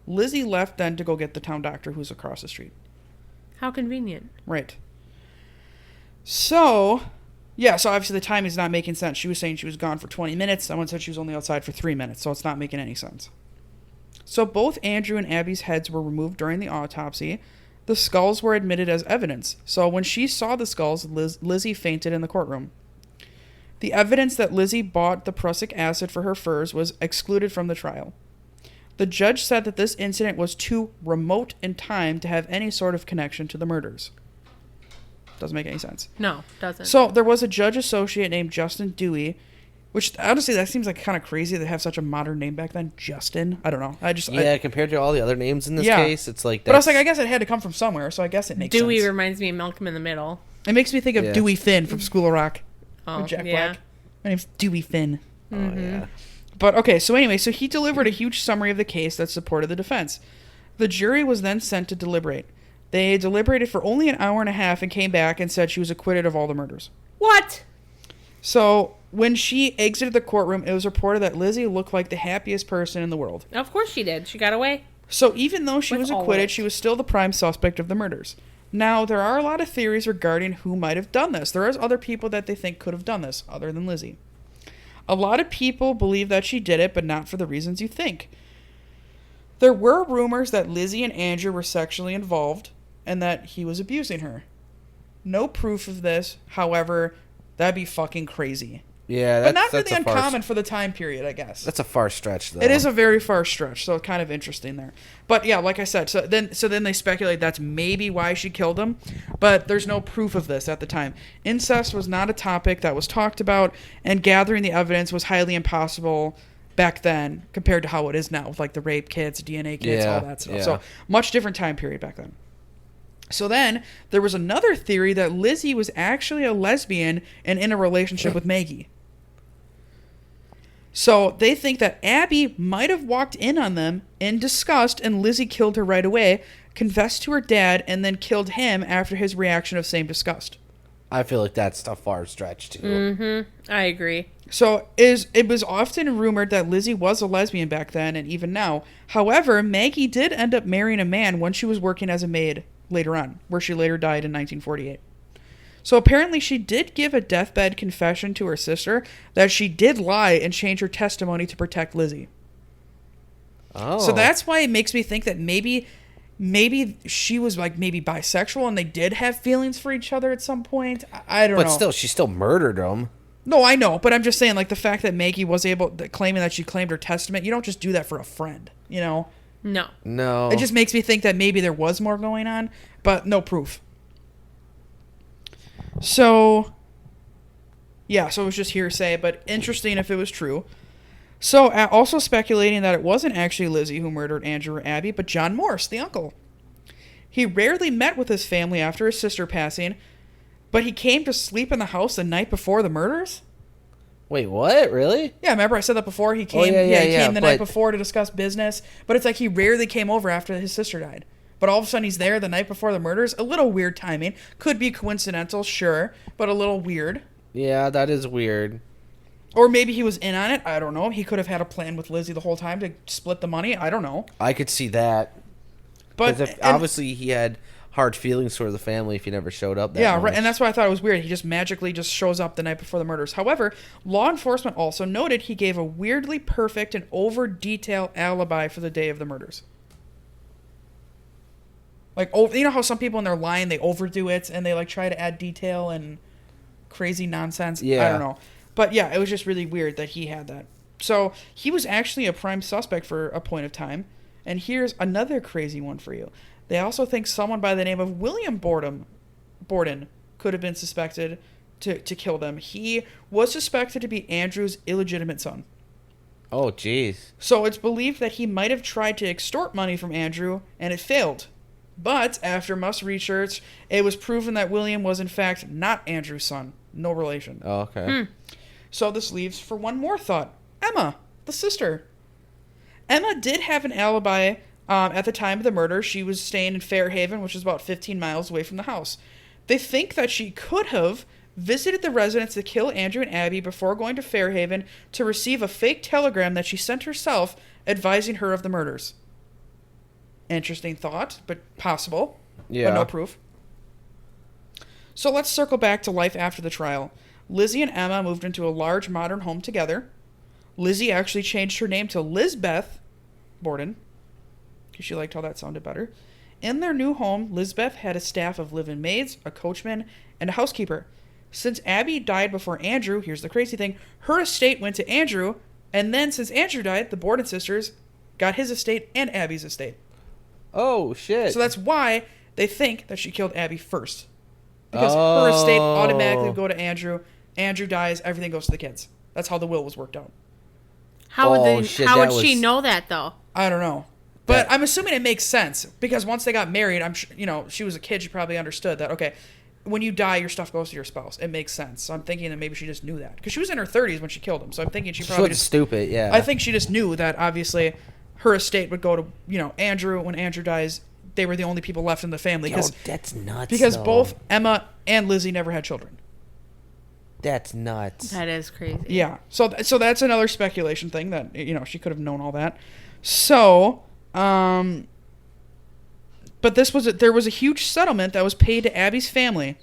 S1: Lizzie left then to go get the town doctor who's across the street.
S2: How convenient.
S1: Right. So, yeah, so obviously the time is not making sense. She was saying she was gone for 20 minutes. Someone said she was only outside for 3 minutes, so it's not making any sense. So both Andrew and Abby's heads were removed during the autopsy. the skulls were admitted as evidence. So when she saw the skulls, Lizzie fainted in the courtroom. The evidence that Lizzie bought the prussic acid for her furs was excluded from the trial. The judge said that this incident was too remote in time to have any sort of connection to the murders. Doesn't make any sense.
S2: No, doesn't.
S1: So there was a judge associate named Justin Dewey, which honestly that seems like kind of crazy to have such a modern name back then. Justin, I don't know.
S3: Compared to all the other names in this
S1: Yeah.
S3: case, it's like.
S1: But I was like, I guess it had to come from somewhere, so I guess it makes
S2: Dewey
S1: sense.
S2: reminds me of Malcolm in the Middle.
S1: It makes me think of
S3: Yeah.
S1: Dewey Finn from School of Rock.
S2: Oh,
S1: With Jack
S2: yeah.
S1: Black. My name's Dewey Finn.
S3: Oh yeah.
S1: But okay, so anyway, so he delivered a huge summary of the case that supported the defense. The jury was then sent to deliberate. They deliberated for only an hour and a half and came back and said she was acquitted of all the murders.
S2: What?
S1: So when she exited the courtroom, it was reported that Lizzie looked like the happiest person in the world.
S2: Of course she did. She got away.
S1: So even though she
S2: With
S1: was
S2: all of
S1: acquitted,
S2: it.
S1: she was still the prime suspect of the murders. Now, there are a lot of theories regarding who might have done this. There is other people that they think could have done this, other than Lizzie. A lot of people believe that she did it, but not for the reasons you think. There were rumors that Lizzie and Andrew were sexually involved and that he was abusing her. No proof of this, however, that'd be fucking crazy.
S3: Yeah,
S1: But not
S3: that's
S1: really
S3: a far,
S1: uncommon for the time period, I guess.
S3: That's a far stretch, though.
S1: It is a very far stretch, so kind of interesting there. But yeah, like I said, so then they speculate that's maybe why she killed him, but there's no proof of this at the time. Incest was not a topic that was talked about, and gathering the evidence was highly impossible back then compared to how it is now with like the rape kits, DNA kits, all that stuff.
S3: Yeah.
S1: So much different time period back then. So then there was another theory that Lizzie was actually a lesbian and in a relationship with Maggie. So they think that Abby might have walked in on them in disgust and Lizzie killed her right away, confessed to her dad, and then killed him after his reaction of same disgust.
S3: I feel like that's a far stretch, too.
S2: Mm-hmm. I agree.
S1: So it was often rumored that Lizzie was a lesbian back then and even now. However, Maggie did end up marrying a man when she was working as a maid later on, where she later died in 1948. So apparently she did give a deathbed confession to her sister that she did lie and change her testimony to protect Lizzie.
S3: Oh.
S1: So that's why it makes me think that maybe she was like maybe bisexual and they did have feelings for each other at some point. I don't know.
S3: But still, she still murdered him.
S1: No, I know, but I'm just saying like the fact that Maggie was claiming that she claimed her testament, you don't just do that for a friend, you know?
S2: No.
S3: No.
S1: It just makes me think that maybe there was more going on, but no proof. So, yeah, so it was just hearsay, but interesting if it was true. So, also speculating that it wasn't actually Lizzie who murdered Andrew or Abby, but John Morse, the uncle. He rarely met with his family after his sister passing, but he came to sleep in the house the night before the murders.
S3: Wait, what? Really?
S1: Yeah, remember I said that before? He came, he came the night before to discuss business, but it's like he rarely came over after his sister died. But all of a sudden he's there the night before the murders. A little weird timing. Could be coincidental, sure, but a little weird.
S3: Yeah, that is weird.
S1: Or maybe he was in on it. I don't know. He could have had a plan with Lizzie the whole time to split the money. I don't know.
S3: I could see that.
S1: But
S3: Obviously he had hard feelings for the family if he never showed up that
S1: yeah,
S3: much.
S1: right, and that's why I thought it was weird. He just magically just shows up the night before the murders. However, law enforcement also noted he gave a weirdly perfect and over-detailed alibi for the day of the murders. Like, you know how some people when they're lying, they overdo it and they like try to add detail and crazy nonsense?
S3: Yeah.
S1: I don't know. But yeah, it was just really weird that he had that. So he was actually a prime suspect for a point of time. And here's another crazy one for you. They also think someone by the name of William Borden could have been suspected to kill them. He was suspected to be Andrew's illegitimate son.
S3: Oh, jeez.
S1: So it's believed that he might have tried to extort money from Andrew, and it failed. But after much research, it was proven that William was in fact not Andrew's son. No relation.
S3: Oh, okay.
S1: So this leaves for one more thought. Emma, the sister. Emma did have an alibi at the time of the murder. She was staying in Fairhaven, which is about 15 miles away from the house. They think that she could have visited the residence to kill Andrew and Abby before going to Fairhaven to receive a fake telegram that she sent herself advising her of the murders. Interesting thought, but possible.
S3: Yeah.
S1: But no proof. So let's circle back to life after the trial. Lizzie and Emma moved into a large modern home together. Lizzie actually changed her name to Lizbeth Borden, because she liked how that sounded better. in their new home, Lizbeth had a staff of live-in maids, a coachman, and a housekeeper. Since Abby died before Andrew, here's the crazy thing, her estate went to Andrew, and then since Andrew died, the Borden sisters got his estate and Abby's estate.
S3: Oh, shit.
S1: So that's why they think that she killed Abby first. Because her estate automatically would go to Andrew. Andrew dies, everything goes to the kids. That's how the will was worked out.
S2: How would she
S3: was-
S2: know that though?
S1: I don't know. But I'm assuming it makes sense. Because once they got married, I'm sure, she was a kid, she probably understood that, okay, when you die, your stuff goes to your spouse. It makes sense. So I'm thinking that maybe she just knew that. Because she was in her 30s when she killed him. So I'm thinking she probably just...
S3: stupid, yeah.
S1: I think she just knew that, obviously, her estate would go to, Andrew. When Andrew dies, they were the only people left in the family.
S3: Yo, that's nuts,
S1: because
S3: though.
S1: both Emma and Lizzie never had children.
S3: That's nuts.
S2: That is crazy.
S1: Yeah. So that's another speculation thing that, she could have known all that. So, but there was a huge settlement that was paid to Abby's family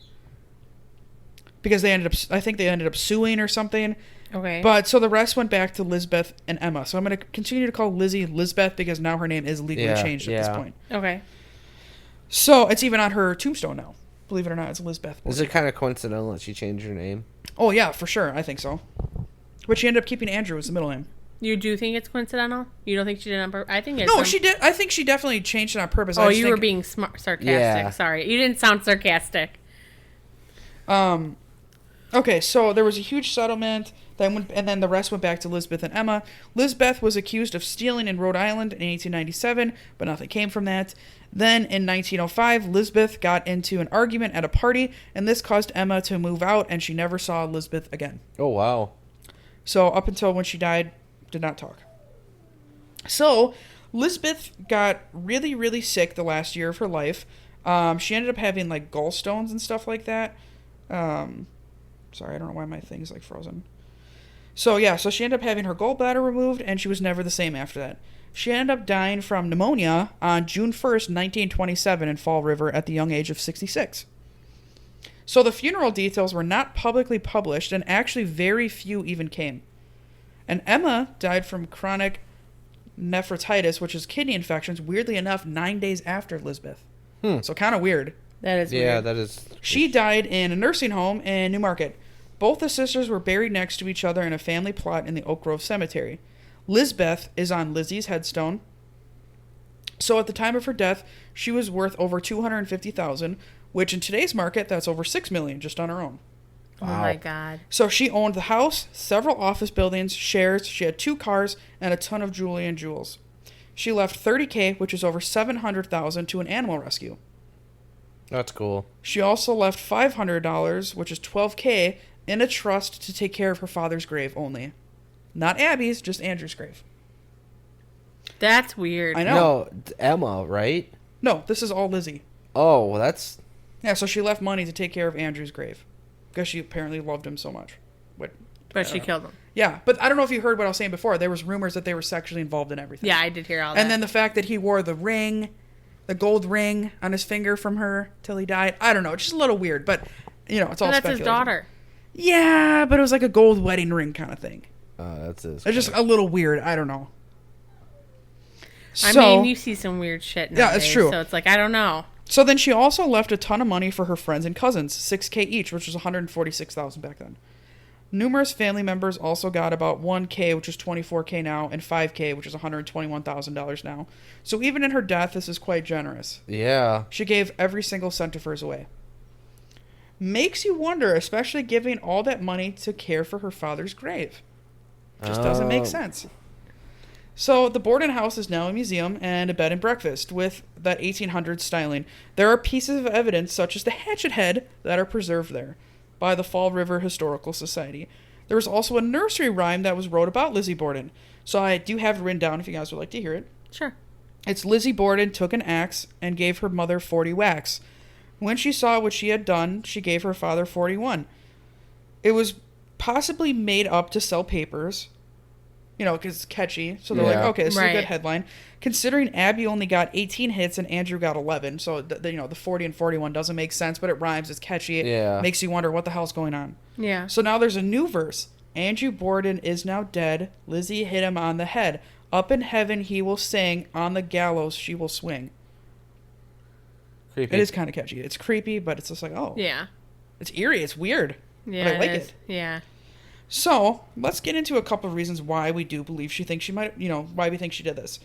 S1: because I think they ended up suing or something.
S2: Okay.
S1: But so the rest went back to Lizbeth and Emma. So I'm going to continue to call Lizzie Lizbeth because now her name is legally changed at this point.
S2: Okay.
S1: So it's even on her tombstone now. Believe it or not, it's Lizbeth.
S3: Is it kind of coincidental that she changed her name?
S1: Oh, yeah, for sure. I think so. But she ended up keeping Andrew as the middle name.
S2: You do think it's coincidental? You don't think she did it on purpose? I think it's...
S1: No, she did. I think she definitely changed it on purpose.
S2: Oh, you were being sarcastic.
S3: Yeah.
S2: Sorry. You didn't sound sarcastic.
S1: Okay, so there was a huge settlement, and then the rest went back to Lizbeth and Emma. Lizbeth was accused of stealing in Rhode Island in 1897, but nothing came from that. Then in 1905, Lizbeth got into an argument at a party, and this caused Emma to move out, and she never saw Lizbeth again.
S3: Oh, wow.
S1: So up until when she died, did not talk. So Lizbeth got really, really sick the last year of her life. She ended up having like gallstones and stuff like that. Sorry, I don't know why my thing's like frozen. So she ended up having her gallbladder removed, and she was never the same after that. She ended up dying from pneumonia on June 1st, 1927 in Fall River at the young age of 66. So the funeral details were not publicly published, and actually very few even came. And Emma died from chronic nephritis, which is kidney infections, weirdly enough, 9 days after Lizbeth. So kind of weird.
S2: That is weird.
S3: Yeah, that is...
S1: She died in a nursing home in Newmarket. Both the sisters were buried next to each other in a family plot in the Oak Grove Cemetery. Lizbeth is on Lizzie's headstone. So at the time of her death, she was worth over $250,000, which in today's market, that's over $6 million just on her own.
S2: Oh my God.
S1: So she owned the house, several office buildings, shares, she had 2 cars, and a ton of jewelry and jewels. She left $30,000, which is over $700,000, to an animal rescue.
S3: That's cool.
S1: She also left $500, which is $12,000, in a trust to take care of her father's grave only. Not Abby's, just Andrew's grave.
S2: That's weird.
S1: I know.
S3: No, Emma, right?
S1: No, this is all Lizzie.
S3: Oh, well, that's...
S1: Yeah, so she left money to take care of Andrew's grave. Because she apparently loved him so much.
S2: But she killed him.
S1: Yeah, but I don't know if you heard what I was saying before. There was rumors that they were sexually involved in everything.
S2: Yeah, I did hear all that.
S1: And then the fact that he wore the ring, the gold ring on his finger from her till he died. I don't know. It's just a little weird, but, it's all
S2: that's
S1: speculation.
S2: his daughter.
S1: Yeah, but it was like a gold wedding ring kind of thing.
S3: that's his...
S1: It's just a little weird. I don't know.
S2: I mean, you see some weird shit nowadays.
S1: Yeah, it's true.
S2: So it's like, I don't know.
S1: So then she also left a ton of money for her friends and cousins, $6,000 each, which was $146,000 back then. Numerous family members also got about $1,000, which is $24,000 now, and $5,000, which is $121,000 now. So even in her death, this is quite generous.
S3: Yeah.
S1: She gave every single cent of hers away. Makes you wonder, especially giving all that money to care for her father's grave. Just doesn't make sense. So the Borden house is now a museum and a bed and breakfast with that 1800s styling. There are pieces of evidence such as the hatchet head that are preserved there by the Fall River Historical Society. There was also a nursery rhyme that was wrote about Lizzie Borden. So I do have it written down if you guys would like to hear it.
S2: Sure.
S1: It's Lizzie Borden took an axe and gave her mother 40 whacks. When she saw what she had done, she gave her father 41. It was possibly made up to sell papers, because it's catchy. So they're like, okay, this is a good headline. Considering Abby only got 18 hits and Andrew got 11, so the 40 and 41 doesn't make sense, but it rhymes, it's catchy.
S3: Yeah.
S1: Makes you wonder what the hell's going on.
S2: Yeah.
S1: So now there's a new verse. Andrew Borden is now dead. Lizzie hit him on the head. Up in heaven he will sing. On the gallows she will swing.
S3: Creepy.
S1: It is kind of catchy. It's creepy, but it's just like, oh.
S2: Yeah.
S1: It's eerie. It's weird.
S2: Yeah.
S1: But I like
S2: is.
S1: it.
S2: Yeah.
S1: So, let's get into a couple of reasons why we do believe she thinks she might, why we think she did this.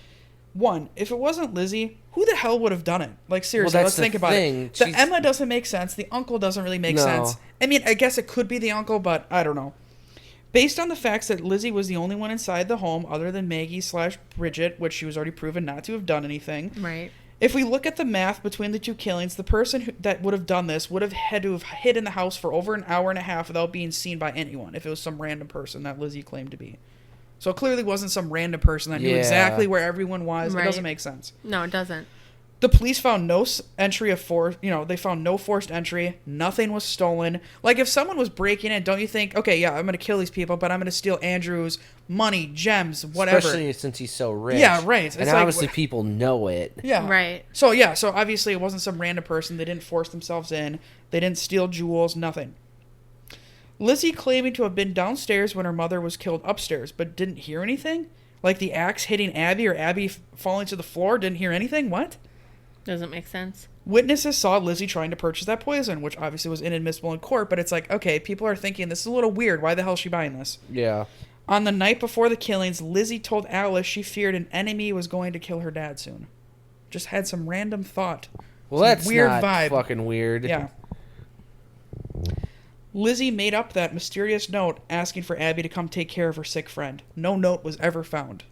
S1: One, if it wasn't Lizzie, who the hell would have done it? Like, seriously, let's think about it. The Emma doesn't make sense. The uncle doesn't really make sense. I mean, I guess it could be the uncle, but I don't know. Based on the facts that Lizzie was the only one inside the home other than Maggie/Bridget, which she was already proven not to have done anything.
S2: Right.
S1: If we look at the math between the two killings, the person that would have done this would have had to have hid in the house for over an hour and a half without being seen by anyone if it was some random person that Lizzie claimed to be. So it clearly wasn't some random person that knew exactly where everyone was. Right. It doesn't make sense.
S2: No, it doesn't.
S1: The police found no entry of they found no forced entry. Nothing was stolen. Like, if someone was breaking in, don't you think, okay, yeah, I'm going to kill these people, but I'm going to steal Andrew's money, gems, whatever.
S3: Especially since he's so rich.
S1: Yeah, right. It's
S3: and obviously people know it.
S1: Yeah.
S2: Right.
S1: So obviously it wasn't some random person. They didn't force themselves in. They didn't steal jewels, nothing. Lizzie claiming to have been downstairs when her mother was killed upstairs, but didn't hear anything? Like the axe hitting Abby or Abby falling to the floor, didn't hear anything? What?
S2: Doesn't make sense.
S1: Witnesses saw Lizzie trying to purchase that poison, which obviously was inadmissible in court, but it's like, okay, people are thinking this is a little weird. Why the hell is she buying this?
S3: Yeah.
S1: On the night before the killings, Lizzie told Alice she feared an enemy was going to kill her dad soon. Just had some random thought.
S3: Well, that's
S1: weird
S3: not
S1: vibe.
S3: Fucking weird.
S1: Yeah. Lizzie made up that mysterious note asking for Abby to come take care of her sick friend. No note was ever found.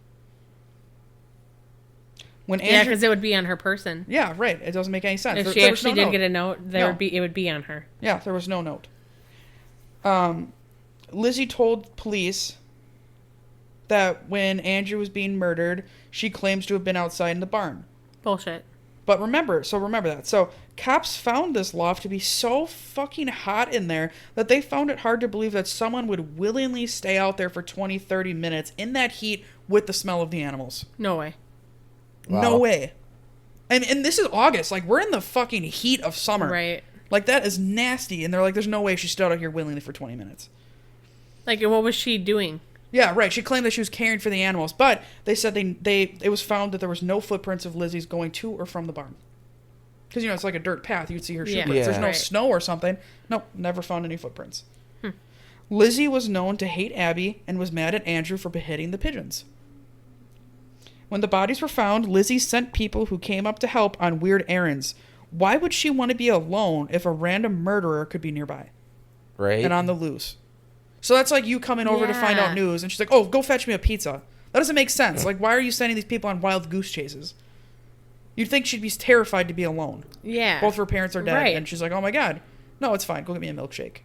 S2: Yeah, because it would be on her person.
S1: Yeah, right. It doesn't make any sense.
S2: If she actually did get a note, it would be on her.
S1: Yeah, there was no note. Lizzie told police that when Andrew was being murdered, she claims to have been outside in the barn.
S2: Bullshit.
S1: But remember that. So cops found this loft to be so fucking hot in there that they found it hard to believe that someone would willingly stay out there for 20, 30 minutes in that heat with the smell of the animals.
S2: No way.
S3: Wow.
S1: No way. And this is August. Like, we're in the fucking heat of summer.
S2: Right.
S1: Like, that is nasty. And they're like, there's no way she stood out here willingly for 20 minutes.
S2: Like, what was she doing?
S1: Yeah, right. She claimed that she was caring for the animals. But they said it was found that there was no footprints of Lizzie's going to or from the barn. Because, it's like a dirt path. You'd see her shoe prints. There's no snow or something. Nope, never found any footprints. Lizzie was known to hate Abby and was mad at Andrew for beheading the pigeons. When the bodies were found, Lizzie sent people who came up to help on weird errands. Why would she want to be alone if a random murderer could be nearby?
S3: Right.
S1: And on the loose. So that's like you coming over to find out news, and she's like, oh, go fetch me a pizza. That doesn't make sense. Like, why are you sending these people on wild goose chases? You'd think she'd be terrified to be alone.
S2: Yeah.
S1: Both of her parents are dead,
S2: right.
S1: and she's like, oh my god. No, it's fine. Go get me a milkshake.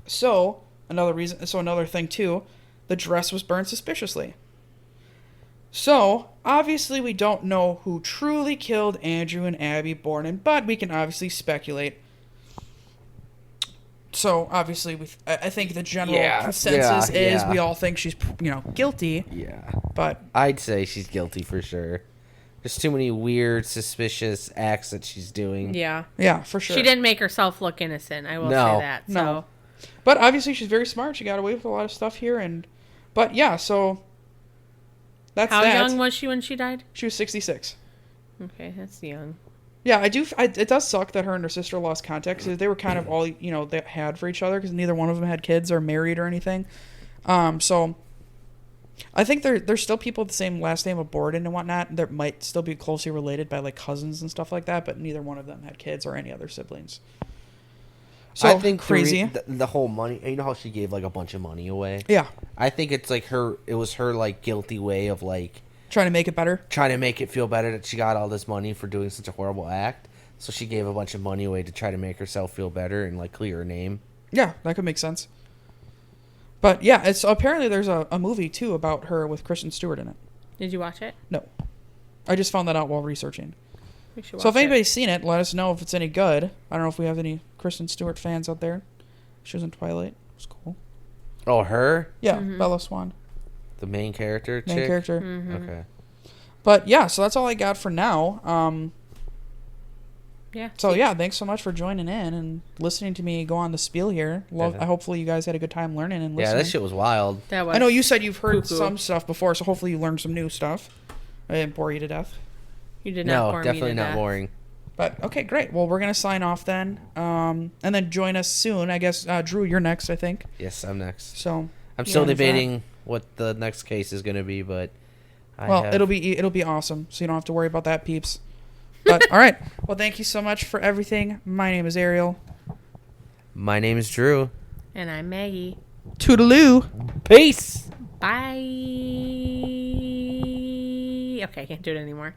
S1: So, another thing too, the dress was burned suspiciously. So, obviously we don't know who truly killed Andrew and Abby Borden, but we can obviously speculate. So, obviously, I think the general consensus is we all think she's, guilty.
S3: Yeah.
S1: But
S3: I'd say she's guilty for sure. There's too many weird, suspicious acts that she's doing.
S2: Yeah.
S1: Yeah, for sure.
S2: She didn't make herself look innocent. I will say that. So.
S1: No. But obviously she's very smart. She got away with a lot of stuff here. But yeah, so that's
S2: How young was she when she died?
S1: She was 66.
S2: Okay, that's young.
S1: Yeah, it does suck that her and her sister lost contact. Cause they were kind of all, they had for each other because neither one of them had kids or married or anything. So I think there's still people with the same last name of Borden and whatnot that might still be closely related by like cousins and stuff like that, but neither one of them had kids or any other siblings. So
S3: I think
S1: crazy.
S3: The whole money, you know how she gave like a bunch of money away?
S1: Yeah.
S3: I think it's like it was her like guilty way of like
S1: trying to make it better.
S3: Trying to make it feel better that she got all this money for doing such a horrible act. So she gave a bunch of money away to try to make herself feel better and like clear her name.
S1: Yeah, that could make sense. But yeah, it's apparently there's a movie too about her with Kristen Stewart in it.
S2: Did you watch it?
S1: No. I just found that out while researching.
S2: So
S1: if anybody's seen it, let us know if it's any good. I don't know if we have any Kristen Stewart fans out there. She was in Twilight. It was cool.
S3: Oh, her?
S1: Yeah, Bella Swan.
S3: The main character?
S1: Main character.
S2: Mm-hmm.
S3: Okay.
S1: But yeah, so that's all I got for now.
S2: Yeah.
S1: So yeah, thanks so much for joining in and listening to me go on the spiel here. Hopefully you guys had a good time learning and listening.
S3: Yeah, that shit was wild.
S1: I know you said you've heard some stuff before, so hopefully you learned some new stuff. I didn't bore you to death.
S2: You did not
S3: No,
S2: bore me
S3: definitely
S2: to
S3: not
S2: death.
S3: boring.
S1: But okay, great. Well, we're gonna sign off then, and then join us soon. I guess Drew, you're next. I think
S3: Yes, I'm next.
S1: so.
S3: I'm still
S1: Yeah, is that-
S3: debating what the next case is going to be, but
S1: Well, it'll be awesome, so you don't have to worry about that, peeps. But all right. Well, thank you so much for everything. My name is Ariel.
S3: My name is Drew.
S2: And I'm Maggie.
S1: Toodaloo.
S3: Peace.
S2: Bye. Okay, I can't do it anymore.